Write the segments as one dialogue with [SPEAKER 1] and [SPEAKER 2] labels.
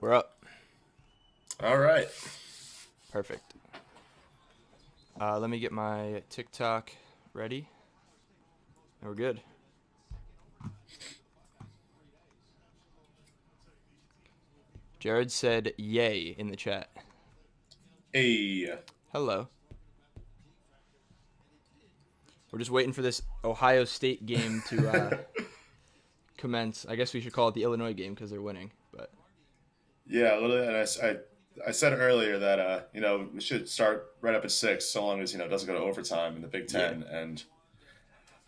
[SPEAKER 1] We're up.
[SPEAKER 2] All right.
[SPEAKER 1] Perfect. Let me get my TikTok ready. And we're good. Jared said yay in the chat.
[SPEAKER 2] Hey.
[SPEAKER 1] Hello. We're just waiting for this Ohio State game to commence. I guess we should call it the Illinois game because they're winning. But
[SPEAKER 2] Yeah, literally. And I said earlier that we should start right up at 6, so long as it doesn't go to overtime in the Big
[SPEAKER 1] yeah,
[SPEAKER 2] Ten. And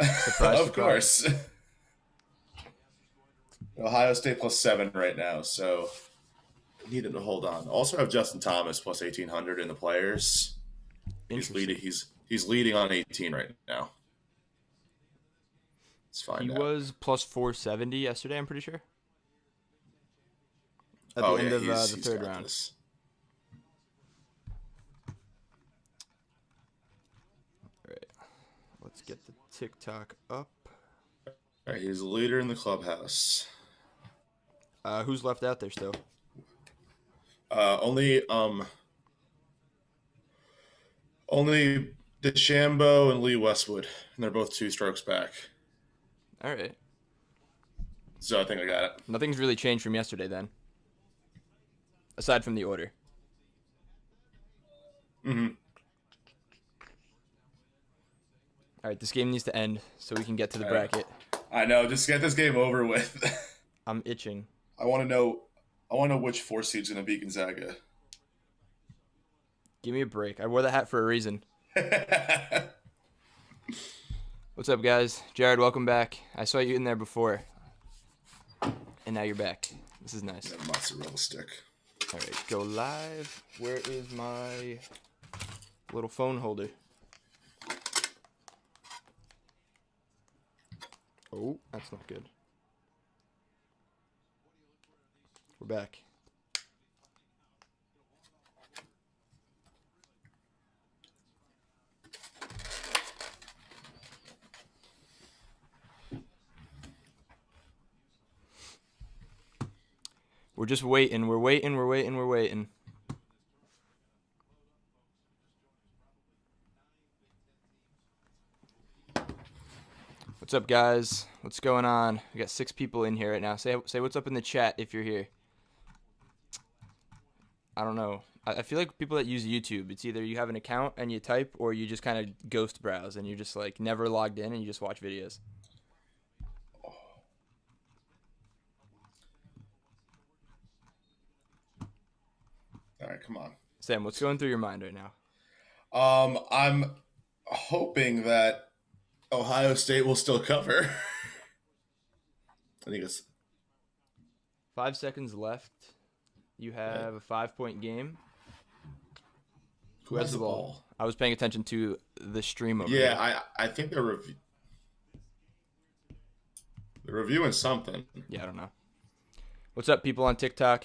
[SPEAKER 1] surprise,
[SPEAKER 2] of
[SPEAKER 1] surprise.
[SPEAKER 2] course, Ohio State +7 right now, so need them to hold on. Also have Justin Thomas plus 1,800 in the players. He's leading.
[SPEAKER 1] Interesting.
[SPEAKER 2] He's leading on 18 right now. Let's
[SPEAKER 1] He
[SPEAKER 2] find out.
[SPEAKER 1] was plus 470 yesterday, I'm pretty sure. At the
[SPEAKER 2] Oh
[SPEAKER 1] end
[SPEAKER 2] yeah,
[SPEAKER 1] of the
[SPEAKER 2] he's
[SPEAKER 1] third
[SPEAKER 2] got
[SPEAKER 1] round.
[SPEAKER 2] this.
[SPEAKER 1] All right. Let's get the TikTok up.
[SPEAKER 2] All right, he's the leader in the clubhouse.
[SPEAKER 1] Who's left out there still?
[SPEAKER 2] Only DeChambeau and Lee Westwood, and they're both 2 strokes back.
[SPEAKER 1] All right.
[SPEAKER 2] So I think I got it.
[SPEAKER 1] Nothing's really changed from yesterday then. Aside from the order.
[SPEAKER 2] Mm-hmm.
[SPEAKER 1] All right, this game needs to end so we can get to the bracket.
[SPEAKER 2] I know. Just get this game over with.
[SPEAKER 1] I'm itching.
[SPEAKER 2] I want to know. I want to know which 4 seed's going to beat Gonzaga.
[SPEAKER 1] Give me a break. I wore that hat for a reason. What's up, guys? Jared, welcome back. I saw you in there before, and now you're back. This is nice.
[SPEAKER 2] That mozzarella stick.
[SPEAKER 1] All right, go live. Where is my little phone holder? Oh, that's not good. We're back. We're just waiting. We're waiting. We're waiting. We're waiting. What's up, guys? What's going on? We got 6 people in here right now. Say what's up in the chat if you're here. I don't know. I feel like people that use YouTube, it's either you have an account and you type, or you just kind of ghost browse and you're just like never logged in and you just watch videos.
[SPEAKER 2] All right, come on.
[SPEAKER 1] Sam, what's going through your mind right now?
[SPEAKER 2] I'm hoping that Ohio State will still cover. I think it's
[SPEAKER 1] 5 seconds left. You have a 5-point game.
[SPEAKER 2] who has the ball.
[SPEAKER 1] I was paying attention to the stream over here.
[SPEAKER 2] Yeah, I think they're reviewing something.
[SPEAKER 1] Yeah, I don't know. What's up, people on TikTok?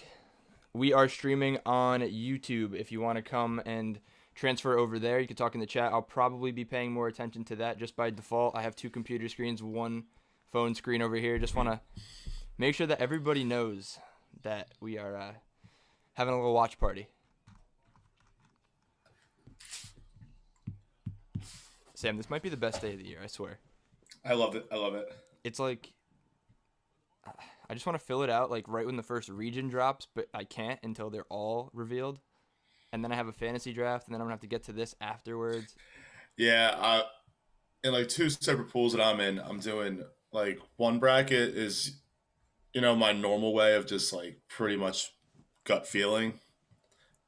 [SPEAKER 1] We are streaming on YouTube. If you want to come and transfer over there, you can talk in the chat. I'll probably be paying more attention to that just by default. I have 2 computer screens, 1 phone screen over here. Just want to make sure that everybody knows that we are having a little watch party. Sam, this might be the best day of the year, I swear.
[SPEAKER 2] I love it. I love it.
[SPEAKER 1] It's like, I just want to fill it out like right when the first region drops, but I can't until they're all revealed. And then I have a fantasy draft, and then I'm going to have to get to this afterwards.
[SPEAKER 2] Yeah, in like 2 separate pools that I'm in, I'm doing like one bracket is, my normal way of just like pretty much gut feeling,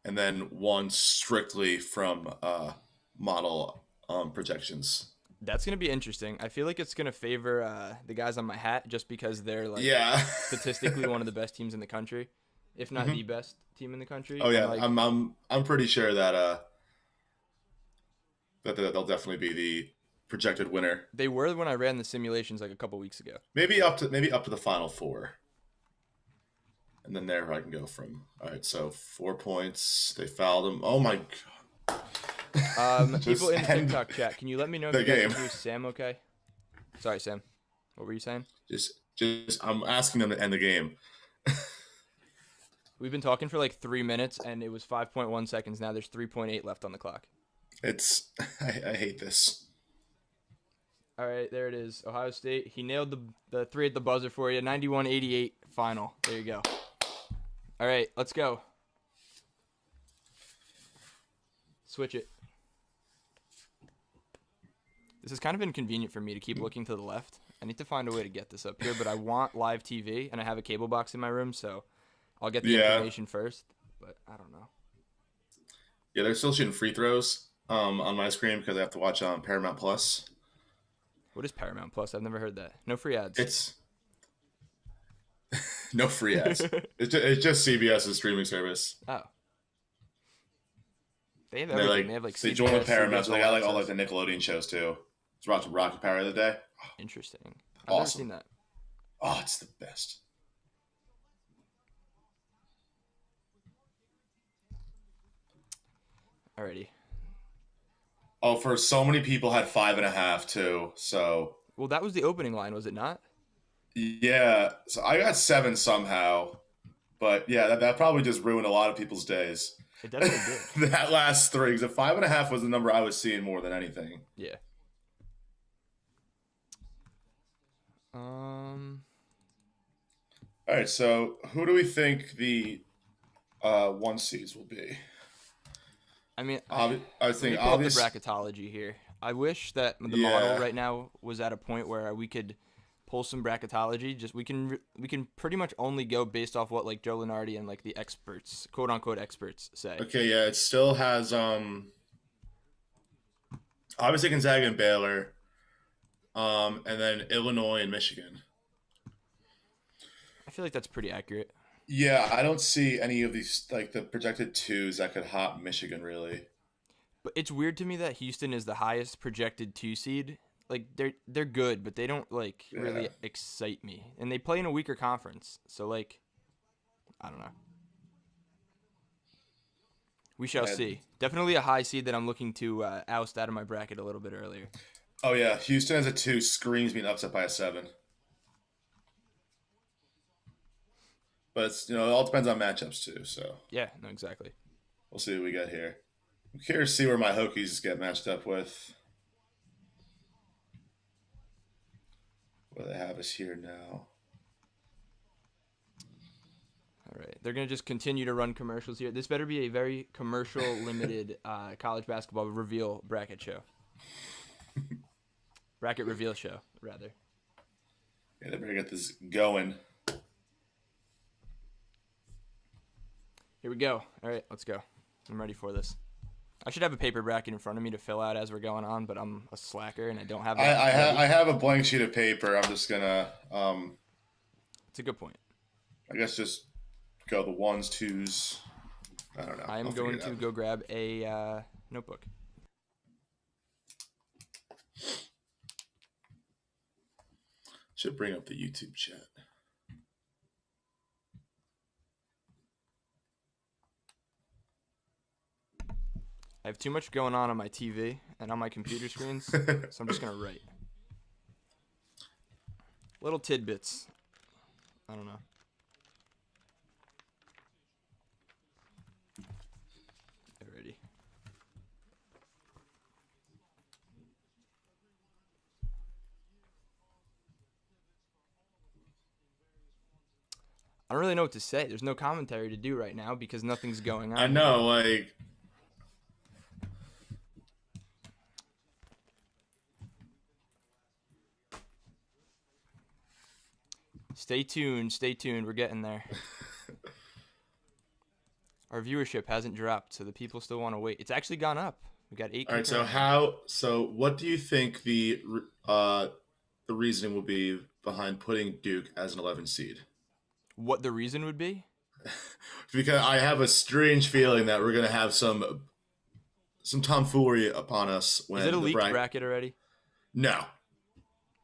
[SPEAKER 2] and then one strictly from model projections.
[SPEAKER 1] That's going to be interesting. I feel like it's going to favor the guys on my hat just because they're like
[SPEAKER 2] Yeah.
[SPEAKER 1] statistically one of the best teams in the country, if not the best team in the country.
[SPEAKER 2] Oh yeah,
[SPEAKER 1] And, like,
[SPEAKER 2] I'm pretty sure that they'll definitely be the projected winner.
[SPEAKER 1] they were when I ran the simulations like a couple weeks ago.
[SPEAKER 2] Maybe up to the final 4. And then there I can go from. All right, so 4 points. They fouled him. Oh my god.
[SPEAKER 1] People in the TikTok chat, can you let me know if
[SPEAKER 2] the
[SPEAKER 1] you guys
[SPEAKER 2] game.
[SPEAKER 1] can hear Sam okay? Sorry, Sam. What were you saying?
[SPEAKER 2] Just I'm asking them to end the game.
[SPEAKER 1] We've been talking for like 3 minutes, and it was 5.1 seconds. Now there's 3.8 left on the clock.
[SPEAKER 2] It's I hate this.
[SPEAKER 1] All right, there it is. Ohio State. He nailed the three at the buzzer for you. 91-88 final. There you go. All right, let's go. Switch it. This is kind of inconvenient for me to keep looking to the left. I need to find a way to get this up here, but I want live TV, and I have a cable box in my room, so I'll get the information first. But I don't know.
[SPEAKER 2] Yeah, they're still shooting free throws on my screen because I have to watch on Paramount Plus.
[SPEAKER 1] What is Paramount Plus? I've never heard that. No free ads.
[SPEAKER 2] It's no free ads. It's just CBS's streaming service.
[SPEAKER 1] Oh. They have everything. They have like
[SPEAKER 2] they
[SPEAKER 1] CBS,
[SPEAKER 2] join with Paramount, so they got like all
[SPEAKER 1] access.
[SPEAKER 2] like the Nickelodeon shows too. I was watching Rocket Power the other day.
[SPEAKER 1] Interesting. I've
[SPEAKER 2] Awesome.
[SPEAKER 1] never seen that.
[SPEAKER 2] Oh, it's the best.
[SPEAKER 1] Alrighty.
[SPEAKER 2] Oh, for so many people had 5.5 too. So
[SPEAKER 1] Well, that was the opening line, was it not?
[SPEAKER 2] yeah, so I got 7 somehow, but yeah, that probably just ruined a lot of people's days.
[SPEAKER 1] It definitely did.
[SPEAKER 2] That last 3, because 5.5 was the number I was seeing more than anything.
[SPEAKER 1] Yeah.
[SPEAKER 2] All right, so who do we think the 1 seeds will be?
[SPEAKER 1] I mean,
[SPEAKER 2] I think
[SPEAKER 1] pull up the
[SPEAKER 2] obvious.
[SPEAKER 1] bracketology here. I wish that the
[SPEAKER 2] Yeah.
[SPEAKER 1] model right now was at a point where we could pull some bracketology. Just we can pretty much only go based off what like Joe Lenardi and like the experts, quote unquote experts, say.
[SPEAKER 2] Okay, yeah, it still has obviously Gonzaga and Baylor, and then Illinois and Michigan.
[SPEAKER 1] I feel like that's pretty accurate.
[SPEAKER 2] Yeah, I don't see any of these like the projected 2s that could hop Michigan really.
[SPEAKER 1] But it's weird to me that Houston is the highest projected 2 seed. Like they're good, but they don't like really excite me. And they play in a weaker conference. So like I don't know. We shall see. Definitely a high seed that I'm looking to oust out of my bracket a little bit earlier.
[SPEAKER 2] Oh yeah, Houston as a 2 screams being upset by a 7. But it's, it all depends on matchups too. So
[SPEAKER 1] Yeah, no, exactly.
[SPEAKER 2] we'll see what we get here. I'm curious to see where my Hokies get matched up with. What do they have us here now?
[SPEAKER 1] All right. They're going to just continue to run commercials here. This better be a very commercial limited college basketball reveal bracket show. Bracket reveal show, rather.
[SPEAKER 2] Yeah, they better get this going.
[SPEAKER 1] Here we go. All right, let's go. I'm ready for this. I should have a paper bracket in front of me to fill out as we're going on, but I'm a slacker and I don't have that.
[SPEAKER 2] I have a blank sheet of paper. I'm just gonna
[SPEAKER 1] It's a good point.
[SPEAKER 2] I guess just go the 1s, 2s. I don't know.
[SPEAKER 1] I am going to go grab a notebook.
[SPEAKER 2] Should bring up the YouTube chat.
[SPEAKER 1] I have too much going on my TV and on my computer screens, so I'm just going to write. Little tidbits. I don't know. Alrighty. I don't really know what to say. There's no commentary to do right now because nothing's going on.
[SPEAKER 2] I know, like...
[SPEAKER 1] Stay tuned. Stay tuned. We're getting there. Our viewership hasn't dropped, so the people still want to wait. It's actually gone up. We got 8.
[SPEAKER 2] All right, so what do you think the reasoning will be behind putting Duke as an 11 seed?
[SPEAKER 1] What the reason would be?
[SPEAKER 2] Because I have a strange feeling that we're going to have some tomfoolery upon us when
[SPEAKER 1] Is it a leaked bracket already?
[SPEAKER 2] No.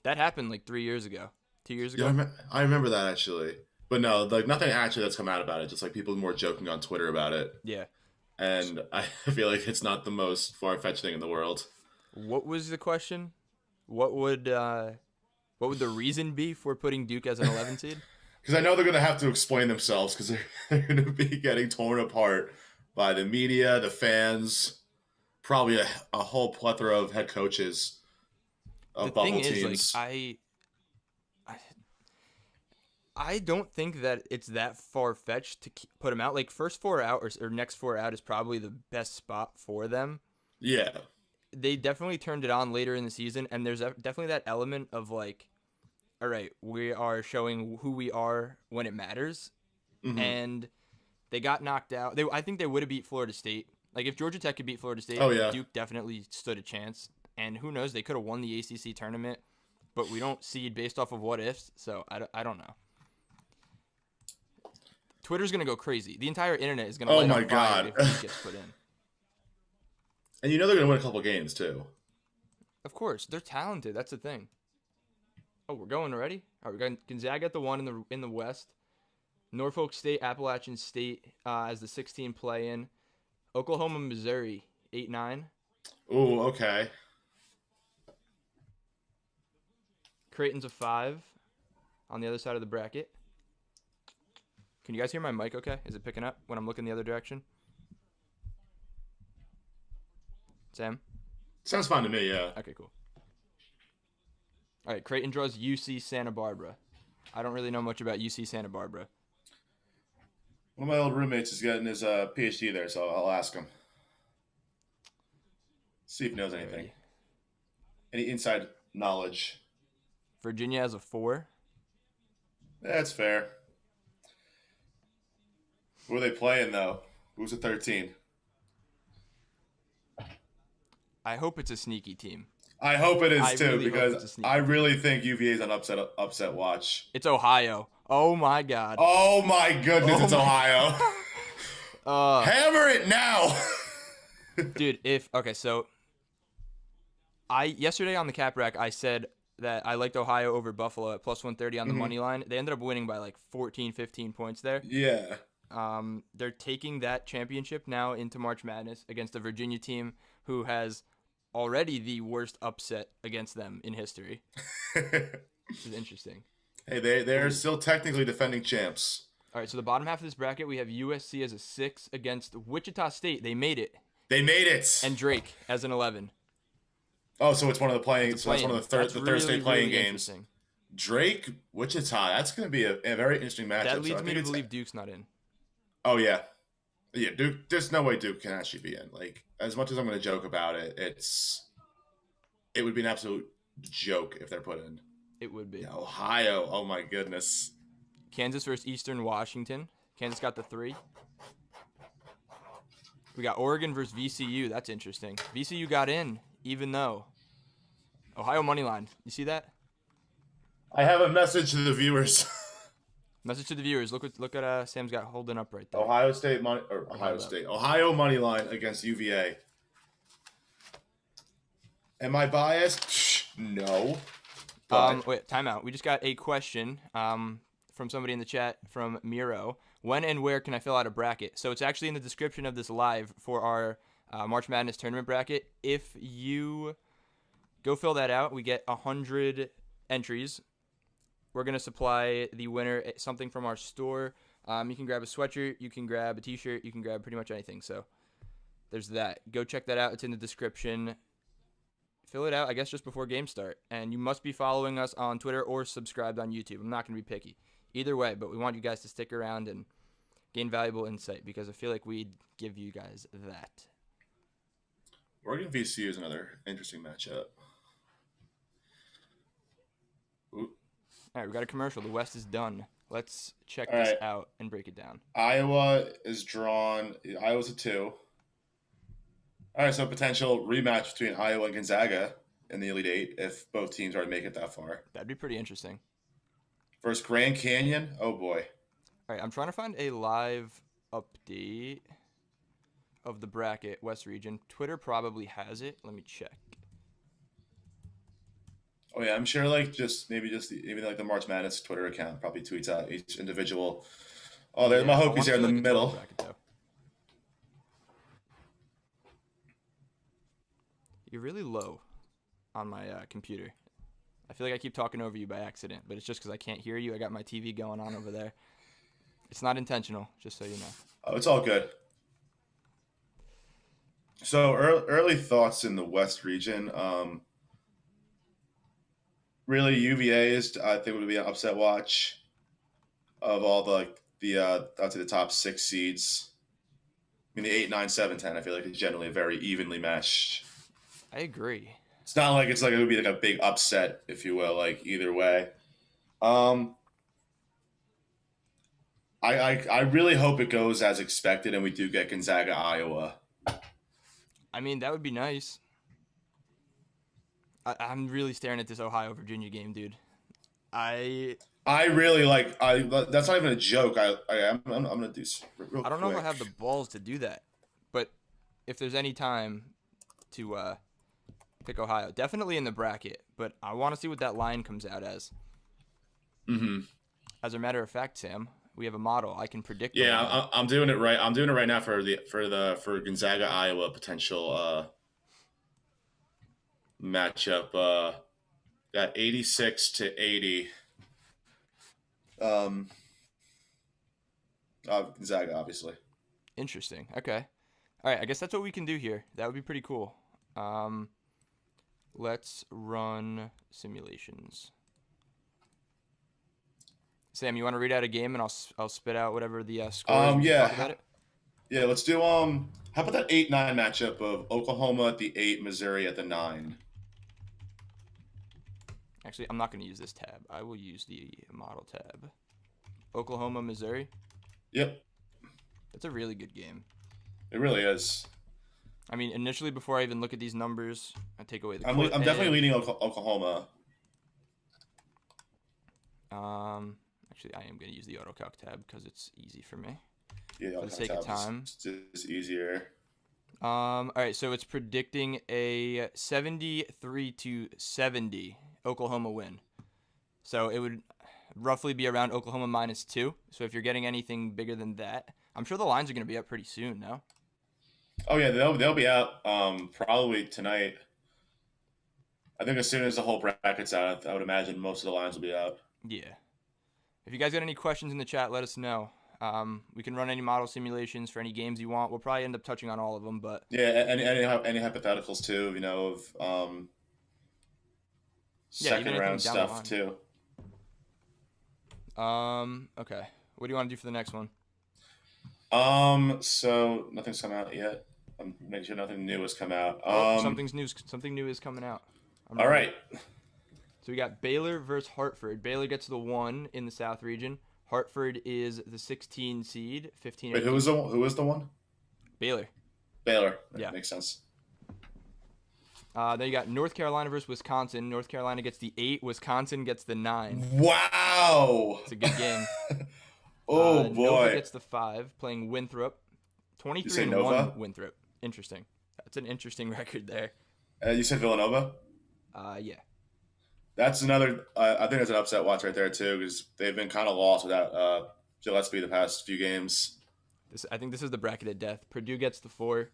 [SPEAKER 1] That happened like 3 years ago. 2 years ago?
[SPEAKER 2] Yeah, I remember that actually. But no, like nothing actually that's come out about it. Just like people more joking on Twitter about it.
[SPEAKER 1] Yeah.
[SPEAKER 2] And I feel like it's not the most far-fetched thing in the world.
[SPEAKER 1] What was the question? What would the reason be for putting Duke as an 11 seed?
[SPEAKER 2] because I know they're going to have to explain themselves because they're going to be getting torn apart by the media, the fans, probably a whole plethora of head coaches
[SPEAKER 1] The
[SPEAKER 2] of
[SPEAKER 1] thing
[SPEAKER 2] bubble
[SPEAKER 1] is, like,
[SPEAKER 2] teams.
[SPEAKER 1] I I don't think that it's that far fetched to put them out. Like first four out or next four out is probably the best spot for them.
[SPEAKER 2] Yeah.
[SPEAKER 1] They definitely turned it on later in the season, and there's definitely that element of like, all right, we are showing who we are when it matters,
[SPEAKER 2] Hmm.
[SPEAKER 1] and they got knocked out. I think they would have beat Florida State. Like if Georgia Tech could beat Florida State,
[SPEAKER 2] Oh yeah.
[SPEAKER 1] Duke definitely stood a chance. And who knows, they could have won the ACC tournament, but we don't seed based off of what ifs. So I don't know. Twitter's gonna go crazy. The entire internet is gonna
[SPEAKER 2] Oh
[SPEAKER 1] light on
[SPEAKER 2] my
[SPEAKER 1] fire
[SPEAKER 2] god.
[SPEAKER 1] if Duke gets put in.
[SPEAKER 2] And you know they're going to win a couple games too.
[SPEAKER 1] Of course, they're talented. That's the thing. Oh, we're going already. All right, we got Gonzaga at the one in the West. Norfolk State, Appalachian State as the 16 play-in. Oklahoma, Missouri, 8-9.
[SPEAKER 2] Oh, okay.
[SPEAKER 1] Creighton's a 5 on the other side of the bracket. Can you guys hear my mic okay? Is it picking up when I'm looking the other direction? Sam?
[SPEAKER 2] Sounds fine to me, yeah.
[SPEAKER 1] Okay, cool. All right, Creighton draws UC Santa Barbara. I don't really know much about UC Santa Barbara.
[SPEAKER 2] One of my old roommates is getting his PhD there, so I'll ask him. See if he knows anything.
[SPEAKER 1] Alrighty.
[SPEAKER 2] Any inside knowledge.
[SPEAKER 1] Virginia has a 4.
[SPEAKER 2] That's fair. Who are they playing, though? Who's the 13?
[SPEAKER 1] I hope it's a sneaky team.
[SPEAKER 2] I hope it is,
[SPEAKER 1] I
[SPEAKER 2] too,
[SPEAKER 1] really hope it's a
[SPEAKER 2] because
[SPEAKER 1] sneaky
[SPEAKER 2] I
[SPEAKER 1] team.
[SPEAKER 2] really think UVA is on upset watch.
[SPEAKER 1] It's Ohio. Oh my God.
[SPEAKER 2] Oh, my goodness,
[SPEAKER 1] Oh
[SPEAKER 2] it's
[SPEAKER 1] my
[SPEAKER 2] Ohio. Hammer it now!
[SPEAKER 1] Dude, so yesterday on the Cap Rack I said that I liked Ohio over Buffalo at plus 130 on the money line. They ended up winning by like 14, 15 points there.
[SPEAKER 2] Yeah.
[SPEAKER 1] They're taking that championship now into March Madness against a Virginia team who has already the worst upset against them in history. This is interesting.
[SPEAKER 2] Hey, they're still technically defending champs.
[SPEAKER 1] All right, so the bottom half of this bracket, we have USC as a 6 against Wichita State. They made it.
[SPEAKER 2] They made it.
[SPEAKER 1] And Drake as an 11.
[SPEAKER 2] Oh, so it's one of the playing. So that's one of the
[SPEAKER 1] That's
[SPEAKER 2] Thursday playing
[SPEAKER 1] really
[SPEAKER 2] games. Drake, Wichita. That's going to be a very interesting matchup.
[SPEAKER 1] That leads me to believe Duke's not in.
[SPEAKER 2] Oh yeah, yeah. Duke. There's no way Duke can actually be in. Like, as much as I'm going to joke about it, it would be an absolute joke if they're put in.
[SPEAKER 1] It would be.
[SPEAKER 2] Yeah, Ohio. Oh my goodness.
[SPEAKER 1] Kansas versus Eastern Washington. Kansas got the 3. We got Oregon versus VCU. That's interesting. VCU got in, even though Ohio money line. You see that?
[SPEAKER 2] I have a message to the viewers.
[SPEAKER 1] Message to the viewers. Look at Sam's got holding up right there.
[SPEAKER 2] Ohio money line against UVA. Am I biased? No.
[SPEAKER 1] Wait, timeout. We just got a question from somebody in the chat from Miro. When and where can I fill out a bracket? So it's actually in the description of this live for our March Madness tournament bracket. If you go fill that out, we get 100 entries. We're going to supply the winner something from our store. You can grab a sweatshirt. You can grab a t-shirt. You can grab pretty much anything. So there's that. Go check that out. It's in the description. Fill it out, I guess, just before games start. And you must be following us on Twitter or subscribed on YouTube. I'm not going to be picky. Either way, but we want you guys to stick around and gain valuable insight because I feel like we'd give you guys that.
[SPEAKER 2] Oregon VCU is another interesting matchup. Ooh.
[SPEAKER 1] All right, we got a commercial. The West is done. Let's check this out and break it down.
[SPEAKER 2] Iowa is drawn. Iowa's a 2. All right, so potential rematch between Iowa and Gonzaga in the Elite Eight if both teams already make it that far.
[SPEAKER 1] That'd be pretty interesting.
[SPEAKER 2] Versus Grand Canyon, oh boy.
[SPEAKER 1] All right, I'm trying to find a live update of the bracket, West Region. Twitter probably has it. Let me check.
[SPEAKER 2] Oh yeah, I'm sure like even like the March Madness Twitter account probably tweets out each individual. Oh, there's my Hokies there in the middle.
[SPEAKER 1] Bracket, you're really low on my computer. I feel like I keep talking over you by accident, but it's just because I can't hear you. I got my TV going on over there. It's not intentional, just so you know.
[SPEAKER 2] Oh, it's all good. So early thoughts in the West region. Really, UVA is I think would be an upset watch of all the I'd say the top six seeds. I mean the 8, 9, 7, 10. I feel like it's generally very evenly matched.
[SPEAKER 1] I agree.
[SPEAKER 2] It's not like it's like it would be like a big upset, if you will, like either way. Um, I really hope it goes as expected and we do get Gonzaga, Iowa.
[SPEAKER 1] I mean, that would be nice. I'm really staring at this Ohio Virginia game, dude. I
[SPEAKER 2] I really like. I That's not even a joke. I'm gonna do real
[SPEAKER 1] I don't know if I
[SPEAKER 2] quick.
[SPEAKER 1] have the balls to do that, but if there's any time to pick Ohio, definitely in the bracket. But I want to see what that line comes out as.
[SPEAKER 2] Mm-hmm.
[SPEAKER 1] As a matter of fact, Sam, we have a model. I can predict the
[SPEAKER 2] Yeah,
[SPEAKER 1] line.
[SPEAKER 2] I'm doing it right. I'm doing it right now for Gonzaga, Iowa potential matchup. Got 86-80. Um, Gonzaga, obviously.
[SPEAKER 1] Interesting. Okay. All right. I guess that's what we can do here. That would be pretty cool. Um, let's run simulations. Sam, you want to read out a game and I'll spit out whatever the score is. We can
[SPEAKER 2] Yeah,
[SPEAKER 1] talk about it.
[SPEAKER 2] yeah. Let's do How about that 8-9 matchup of Oklahoma at the 8, Missouri at the 9?
[SPEAKER 1] Actually, I'm not going to use this tab. I will use the model tab. Oklahoma, Missouri.
[SPEAKER 2] Yep,
[SPEAKER 1] That's a really good game.
[SPEAKER 2] it really is.
[SPEAKER 1] I mean, initially, before I even look at these numbers, I take away the
[SPEAKER 2] I'm
[SPEAKER 1] court
[SPEAKER 2] definitely
[SPEAKER 1] edge.
[SPEAKER 2] leaning Oklahoma.
[SPEAKER 1] Actually, I am going to use the AutoCalc tab because it's easy for me.
[SPEAKER 2] Yeah,
[SPEAKER 1] For the sake of time.
[SPEAKER 2] it's easier.
[SPEAKER 1] All right, so it's predicting a 73-70 Oklahoma win. So it would roughly be around Oklahoma -2. So if you're getting anything bigger than that, I'm sure the lines are going to be up pretty soon, no?
[SPEAKER 2] Oh yeah, they'll be out probably tonight. I think as soon as the whole bracket's out, I would imagine most of the lines will be out.
[SPEAKER 1] Yeah. If you guys got any questions in the chat, let us know. We can run any model simulations for any games you want. We'll probably end up touching on all of them, but
[SPEAKER 2] Yeah, any hypotheticals too, of
[SPEAKER 1] yeah, even
[SPEAKER 2] second
[SPEAKER 1] anything
[SPEAKER 2] round
[SPEAKER 1] down the
[SPEAKER 2] stuff too.
[SPEAKER 1] line. Okay. What do you want to do for the next one?
[SPEAKER 2] So nothing's come out yet. I'm making sure nothing new has come out.
[SPEAKER 1] Something new is coming out.
[SPEAKER 2] All right.
[SPEAKER 1] So we got Baylor versus Hartford. Baylor gets the 1 in the South region. Hartford is the 16 seed, 15.
[SPEAKER 2] Wait, who was the one?
[SPEAKER 1] Baylor.
[SPEAKER 2] Baylor.
[SPEAKER 1] Yeah.
[SPEAKER 2] Makes sense.
[SPEAKER 1] Then you got North Carolina versus Wisconsin. North Carolina gets the 8. Wisconsin gets the 9.
[SPEAKER 2] Wow.
[SPEAKER 1] It's a good game.
[SPEAKER 2] Oh boy.
[SPEAKER 1] Nova gets the 5, playing Winthrop.
[SPEAKER 2] You say
[SPEAKER 1] 23-1
[SPEAKER 2] Nova?
[SPEAKER 1] Winthrop. Interesting. That's an interesting record there.
[SPEAKER 2] You said Villanova?
[SPEAKER 1] Yeah.
[SPEAKER 2] That's another. I think that's an upset watch right there too, because they've been kind of lost without Gillespie the past few games.
[SPEAKER 1] I think this is the bracket of death. Purdue gets the 4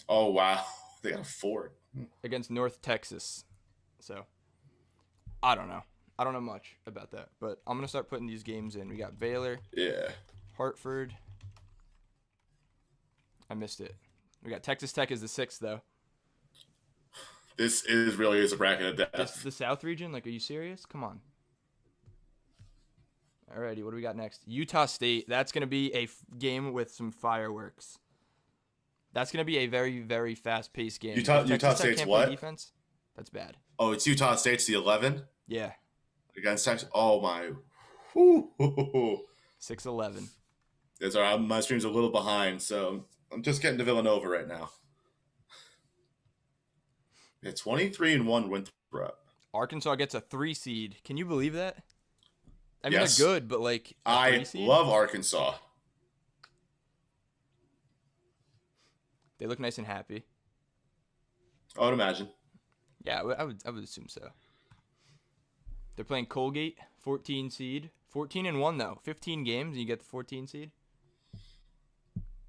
[SPEAKER 2] Oh wow, they got a 4
[SPEAKER 1] against North Texas. So, I don't know. I don't know much about that, but I'm gonna start putting these games in. We got Baylor,
[SPEAKER 2] Yeah.
[SPEAKER 1] Hartford. I missed it. We got Texas Tech as the 6th though.
[SPEAKER 2] This really is a bracket of death.
[SPEAKER 1] The South region? Like, are you serious? Come on. Alrighty, what do we got next? Utah State. That's going to be a game with some fireworks. That's going to be a very, very fast-paced game.
[SPEAKER 2] Utah
[SPEAKER 1] Texas
[SPEAKER 2] State's
[SPEAKER 1] can't
[SPEAKER 2] what?
[SPEAKER 1] play defense, that's bad.
[SPEAKER 2] Oh, it's Utah State's the 11
[SPEAKER 1] Yeah,
[SPEAKER 2] against Texas. Oh my. Whew.
[SPEAKER 1] 6-11.
[SPEAKER 2] It's all right. My stream's a little behind, so I'm just getting to Villanova right now. It's 23-1 Winthrop.
[SPEAKER 1] Arkansas gets a 3 seed. Can you believe that? I mean,
[SPEAKER 2] Yes.
[SPEAKER 1] they're good, but like a 3
[SPEAKER 2] I
[SPEAKER 1] seed?
[SPEAKER 2] love Arkansas.
[SPEAKER 1] They look nice and happy.
[SPEAKER 2] I would imagine.
[SPEAKER 1] Yeah, I would assume so. They're playing Colgate, 14 seed. 14-1 though. 15 games and you get the 14 seed.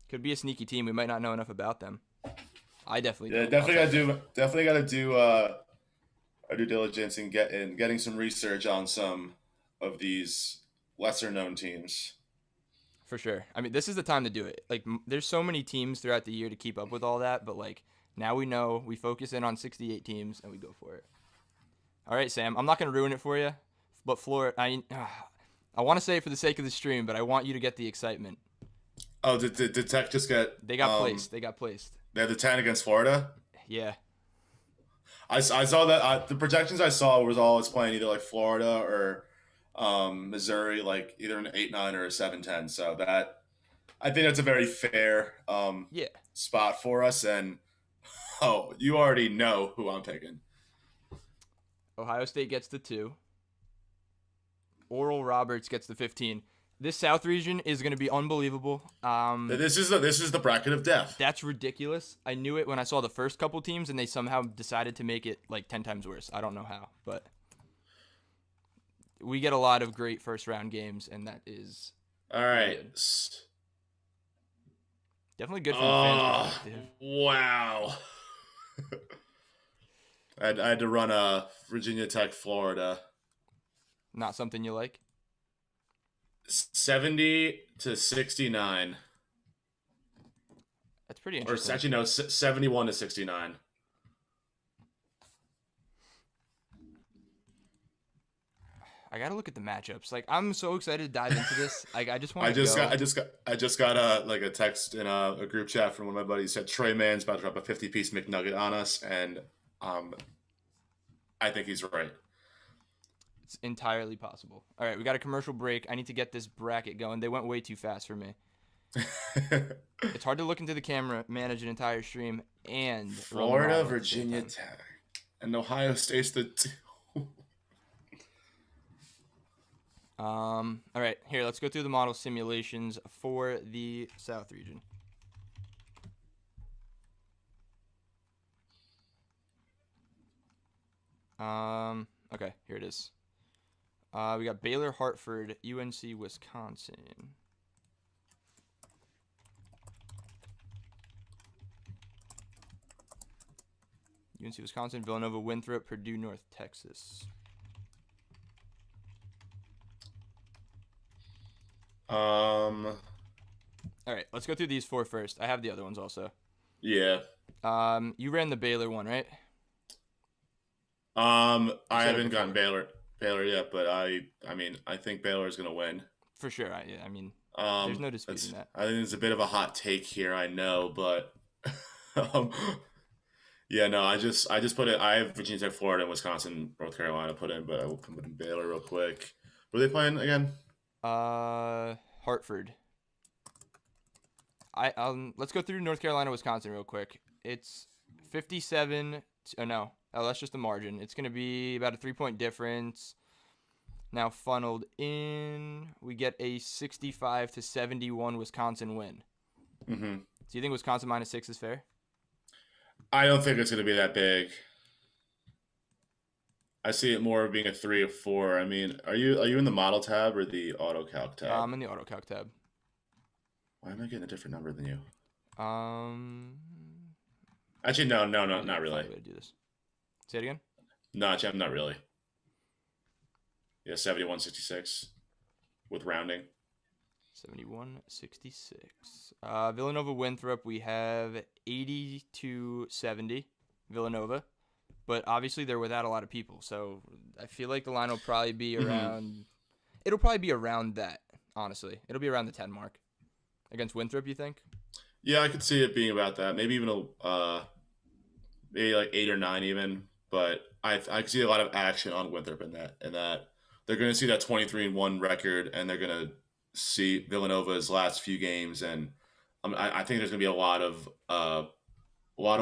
[SPEAKER 1] Could be a sneaky team. We might not know enough about them. I definitely don't.
[SPEAKER 2] Definitely got to do our due diligence and getting some research on some of these lesser known teams.
[SPEAKER 1] For sure. I mean, this is the time to do it. Like, there's so many teams throughout the year to keep up with all that, but like now we know we focus in on 68 teams and we go for it. All right, Sam. I'm not gonna ruin it for you, but Florida. I want to say it for the sake of the stream, but I want you to get the excitement.
[SPEAKER 2] Oh, did Tech just get?
[SPEAKER 1] They got placed. They got placed.
[SPEAKER 2] They had the 10 against Florida.
[SPEAKER 1] Yeah.
[SPEAKER 2] I saw that the projections I saw was always playing either like Florida or Missouri, like either an 8-9 or a 7-10. So that I think that's a very fair
[SPEAKER 1] Yeah.
[SPEAKER 2] spot for us. And oh, you already know who I'm picking.
[SPEAKER 1] Ohio State gets the 2. Oral Roberts gets the 15. This South region is going to be unbelievable.
[SPEAKER 2] This is the bracket of death.
[SPEAKER 1] That's ridiculous. I knew it when I saw the first couple teams, and they somehow decided to make it like 10 times worse. I don't know how, but we get a lot of great first round games, and that is
[SPEAKER 2] all right.
[SPEAKER 1] Good. Definitely good for the fans.
[SPEAKER 2] Wow. I had to run a Virginia Tech, Florida.
[SPEAKER 1] Not something you like?
[SPEAKER 2] 70-69.
[SPEAKER 1] That's pretty interesting.
[SPEAKER 2] Or actually, no, 71-69.
[SPEAKER 1] I gotta look at the matchups. Like, I'm so excited to dive into this. Like, I just want to
[SPEAKER 2] I just got a text in a group chat from one of my buddies. Said Trey Man's about to drop a 50-piece McNugget on us, and I think he's right.
[SPEAKER 1] It's entirely possible. All right, we got a commercial break. I need to get this bracket going. They went way too fast for me. It's hard to look into the camera, manage an entire stream, and
[SPEAKER 2] Florida, Virginia Tech, and Ohio State's the 2.
[SPEAKER 1] All right, here, let's go through the model simulations for the South region. Okay, here it is. We got Baylor, Hartford, UNC, Wisconsin. UNC, Wisconsin, Villanova, Winthrop, Purdue, North Texas. All right, let's go through these 4 first. I have the other ones also.
[SPEAKER 2] Yeah.
[SPEAKER 1] You ran the Baylor one, right?
[SPEAKER 2] I haven't gotten Baylor yet, but I mean, I think Baylor is gonna win
[SPEAKER 1] for sure. I mean, there's no disputing that.
[SPEAKER 2] I think it's a bit of a hot take here, I know, but yeah, no, I just put it. I have Virginia Tech, Florida, and Wisconsin, North Carolina put in, but I will put in Baylor real quick. Were they playing again?
[SPEAKER 1] Hartford. Let's go through North Carolina, Wisconsin real quick. It's 57. That's just the margin. It's going to be about a 3-point difference. Now funneled in, we get a 65-71 Wisconsin win.
[SPEAKER 2] Mm-hmm.
[SPEAKER 1] Do you think Wisconsin -6 is fair?
[SPEAKER 2] I don't think it's going to be that big. I see it more being a 3 or 4. I mean, are you in the model tab or the AutoCalc tab?
[SPEAKER 1] I'm in the AutoCalc tab.
[SPEAKER 2] Why am I getting a different number than you?
[SPEAKER 1] Actually,
[SPEAKER 2] no, not really.
[SPEAKER 1] Way to do this. Say it again.
[SPEAKER 2] No, actually, not really. Yeah, 71-66 with rounding.
[SPEAKER 1] 71-66. Villanova, Winthrop, we have 80-70 Villanova. But obviously they're without a lot of people, so I feel like the line will probably be around. It'll probably be around that. Honestly, it'll be around the 10 mark against Winthrop. You think?
[SPEAKER 2] Yeah, I could see it being about that. Maybe even maybe like 8 or 9 even. But I could see a lot of action on Winthrop in that they're going to see that 23-1 record, and they're going to see Villanova's last few games, and I think there's going to be a lot of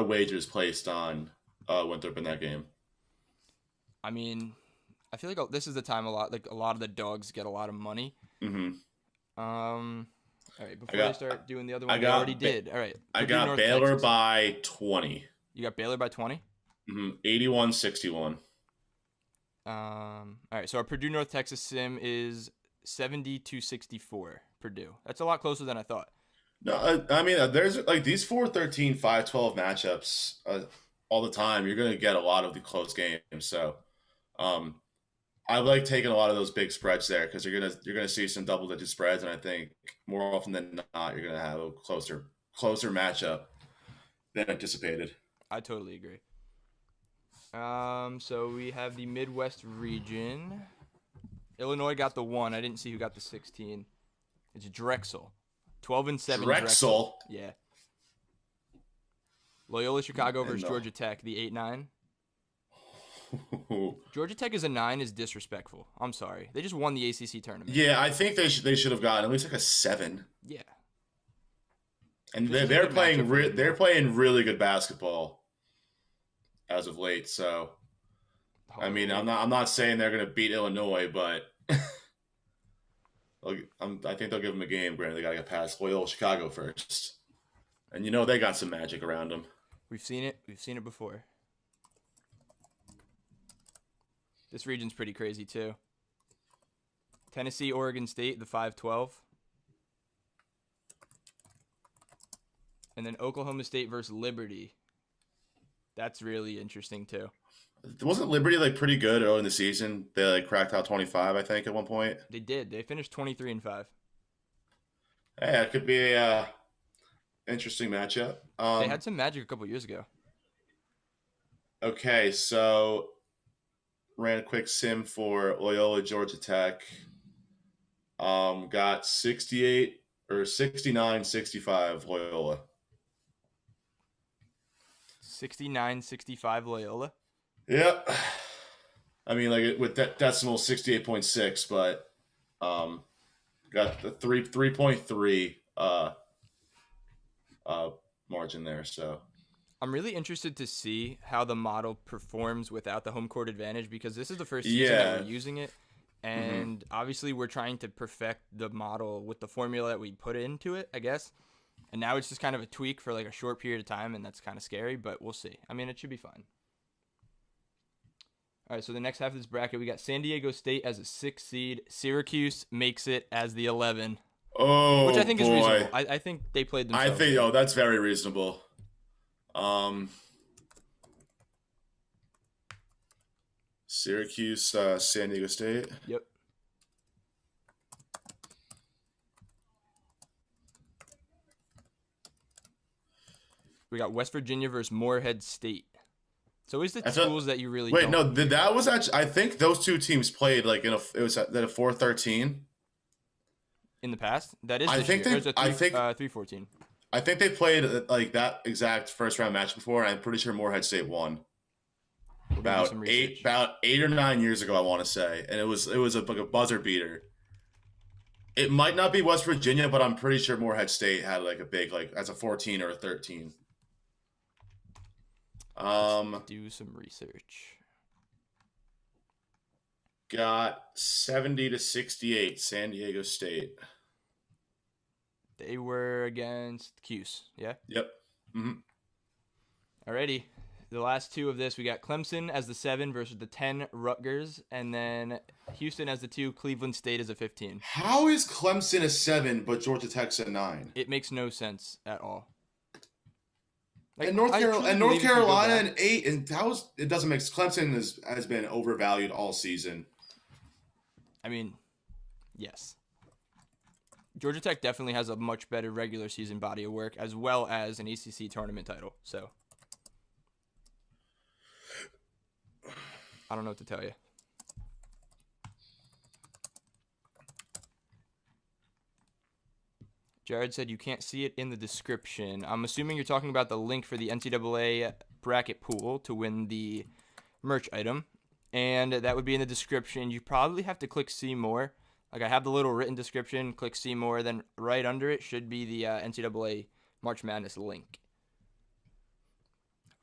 [SPEAKER 2] wagers placed on Winthrop in that game.
[SPEAKER 1] I mean, I feel like this is the time a lot of the dogs get a lot of money.
[SPEAKER 2] Mm-hmm.
[SPEAKER 1] All right, before I start doing the other one, I already did. All right,
[SPEAKER 2] I got Baylor by 20.
[SPEAKER 1] You got Baylor by 20?
[SPEAKER 2] Mm-hmm. 81-61.
[SPEAKER 1] All right, so our Purdue North Texas sim is 70-64 Purdue. That's a lot closer than I thought.
[SPEAKER 2] No, I mean, there's like these 4-13, 5-12 matchups. all the time, you're going to get a lot of the close games. So um, I like taking a lot of those big spreads there because you're gonna see some double digit spreads, and I think more often than not you're gonna have a closer matchup than anticipated.
[SPEAKER 1] I totally agree. So we have the Midwest region. Illinois got the 1. I didn't see who got the 16. It's Drexel. 12-7
[SPEAKER 2] Drexel.
[SPEAKER 1] Yeah. Loyola Chicago versus
[SPEAKER 2] No.
[SPEAKER 1] Georgia Tech, the 8-9. Georgia Tech as a 9 is disrespectful. I'm sorry. They just won the ACC tournament.
[SPEAKER 2] Yeah, I think they should have gotten at least like a 7.
[SPEAKER 1] Yeah.
[SPEAKER 2] And
[SPEAKER 1] This is a
[SPEAKER 2] they're
[SPEAKER 1] good
[SPEAKER 2] playing
[SPEAKER 1] matchup for them.
[SPEAKER 2] they're playing really good basketball as of late. So I mean, I'm not saying they're gonna beat Illinois, but I think they'll give them a game. Granted, they gotta get past Loyola Chicago first, and you know they got some magic around them.
[SPEAKER 1] We've seen it. We've seen it before. This region's pretty crazy too. Tennessee, Oregon State, the 5-12. And then Oklahoma State versus Liberty. That's really interesting too.
[SPEAKER 2] Wasn't Liberty like pretty good early in the season? They like cracked out 25, I think, at one point.
[SPEAKER 1] They did. They finished 23-5.
[SPEAKER 2] Hey, that could be a interesting matchup.
[SPEAKER 1] They had some magic a couple years ago.
[SPEAKER 2] Okay, so ran a quick sim for Loyola Georgia Tech. Got 68 or 69-65 Loyola.
[SPEAKER 1] 69-65 Loyola.
[SPEAKER 2] Yep. I mean, like with that decimal 68.6, but got the 3.3 margin there. So
[SPEAKER 1] I'm really interested to see how the model performs without the home court advantage because this is the first season that we're using it. And obviously we're trying to perfect the model with the formula that we put into it, I guess. And now it's just kind of a tweak for like a short period of time, and that's kind of scary, but we'll see. I mean, it should be fun. All right, so the next half of this bracket, we got San Diego State as a 6 seed. Syracuse makes it as the 11.
[SPEAKER 2] Oh,
[SPEAKER 1] which I think
[SPEAKER 2] boy.
[SPEAKER 1] is reasonable. I think they played themselves.
[SPEAKER 2] I think, that's very reasonable. Syracuse, San Diego State.
[SPEAKER 1] Yep. We got West Virginia versus Morehead State. So always the schools that you really don't.
[SPEAKER 2] No, that was actually, I think those two teams played like it was at a 4-13.
[SPEAKER 1] In the past? That is
[SPEAKER 2] I
[SPEAKER 1] this
[SPEAKER 2] think
[SPEAKER 1] year.
[SPEAKER 2] they,
[SPEAKER 1] There's a 3-14.
[SPEAKER 2] I think they played like that exact first round match before, and I'm pretty sure Morehead State won. About 8 or 9 years ago, I want to say, and it was like a buzzer beater. It might not be West Virginia, but I'm pretty sure Morehead State had like a big as a 14 or a 13.
[SPEAKER 1] Let's do some research.
[SPEAKER 2] Got 70-68 San Diego State.
[SPEAKER 1] They were against Cuse, yeah?
[SPEAKER 2] Yep.
[SPEAKER 1] Alrighty. The last two of this, we got Clemson as the 7 versus the 10 Rutgers, and then Houston as the 2, Cleveland State as a 15.
[SPEAKER 2] How is Clemson a 7 but Georgia Tech's a 9?
[SPEAKER 1] It makes no sense at all.
[SPEAKER 2] And North Carolina an 8, and it doesn't make Clemson has been overvalued all season.
[SPEAKER 1] I mean, yes. Georgia Tech definitely has a much better regular season body of work as well as an ACC tournament title. So I don't know what to tell you. Jared said you can't see it in the description. I'm assuming you're talking about the link for the NCAA bracket pool to win the merch item. And that would be in the description. You probably have to click see more. Like I have the little written description, click see more, then right under it should be the NCAA March Madness link.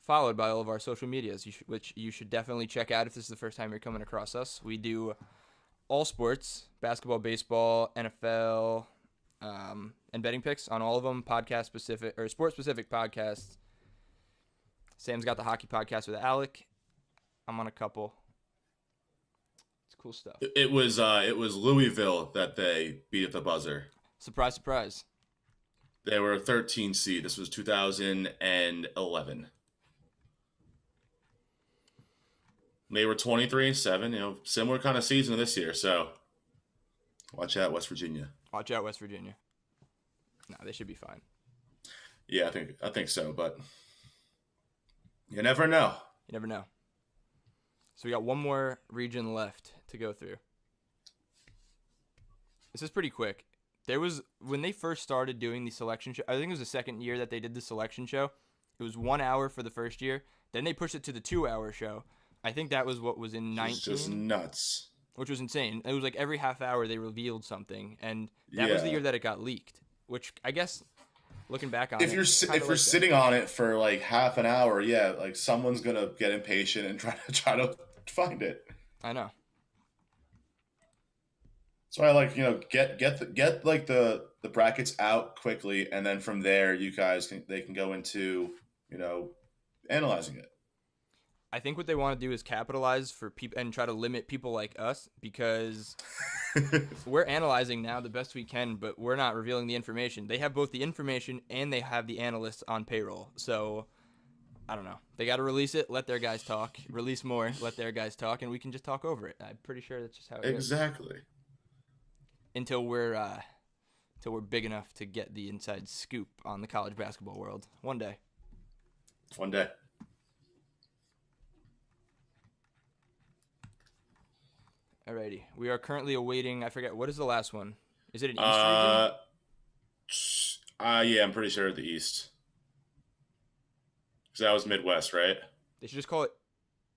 [SPEAKER 1] Followed by all of our social medias, which you should definitely check out if this is the first time you're coming across us. We do all sports, basketball, baseball, NFL, and betting picks on all of them, podcast-specific or sport-specific podcasts. Sam's got the hockey podcast with Alec. I'm on a couple. It's cool stuff.
[SPEAKER 2] It was Louisville that they beat at the buzzer.
[SPEAKER 1] Surprise, surprise.
[SPEAKER 2] They were a 13 seed. This was 2011. They were 23-7. Similar kind of season to this year. So watch out, West Virginia.
[SPEAKER 1] Watch out, West Virginia. No, they should be fine.
[SPEAKER 2] Yeah, I think so, but you never know.
[SPEAKER 1] You never know. So we got one more region left to go through. This is pretty quick. There was when they first started doing the selection show. I think it was the second year that they did the selection show. It was 1 hour for the first year. Then they pushed it to the 2 hour show. I think that was what was in 19.
[SPEAKER 2] It's just nuts.
[SPEAKER 1] Which was insane. It was like every half hour they revealed something, and that
[SPEAKER 2] Yeah.
[SPEAKER 1] was the year that it got leaked. Which I guess, looking back on
[SPEAKER 2] If you're sitting on it for like half an hour, yeah, like someone's gonna get impatient and try to find it.
[SPEAKER 1] I know.
[SPEAKER 2] So I like get like the brackets out quickly, and then from there you guys can go into analyzing it.
[SPEAKER 1] I think what they want to do is capitalize for people and try to limit people like us because we're analyzing now the best we can, but we're not revealing the information. They have both the information and they have the analysts on payroll. So I don't know. They got to release it, let their guys talk. Release more, let their guys talk, and we can just talk over it. I'm pretty sure that's just how it goes.
[SPEAKER 2] Exactly.
[SPEAKER 1] Until we're big enough to get the inside scoop on the college basketball world. One day.
[SPEAKER 2] One day.
[SPEAKER 1] Alrighty. We are currently awaiting, I forget, what is the last one? Is it an East region?
[SPEAKER 2] Yeah, I'm pretty sure the East. Because that was Midwest, right?
[SPEAKER 1] They should just call it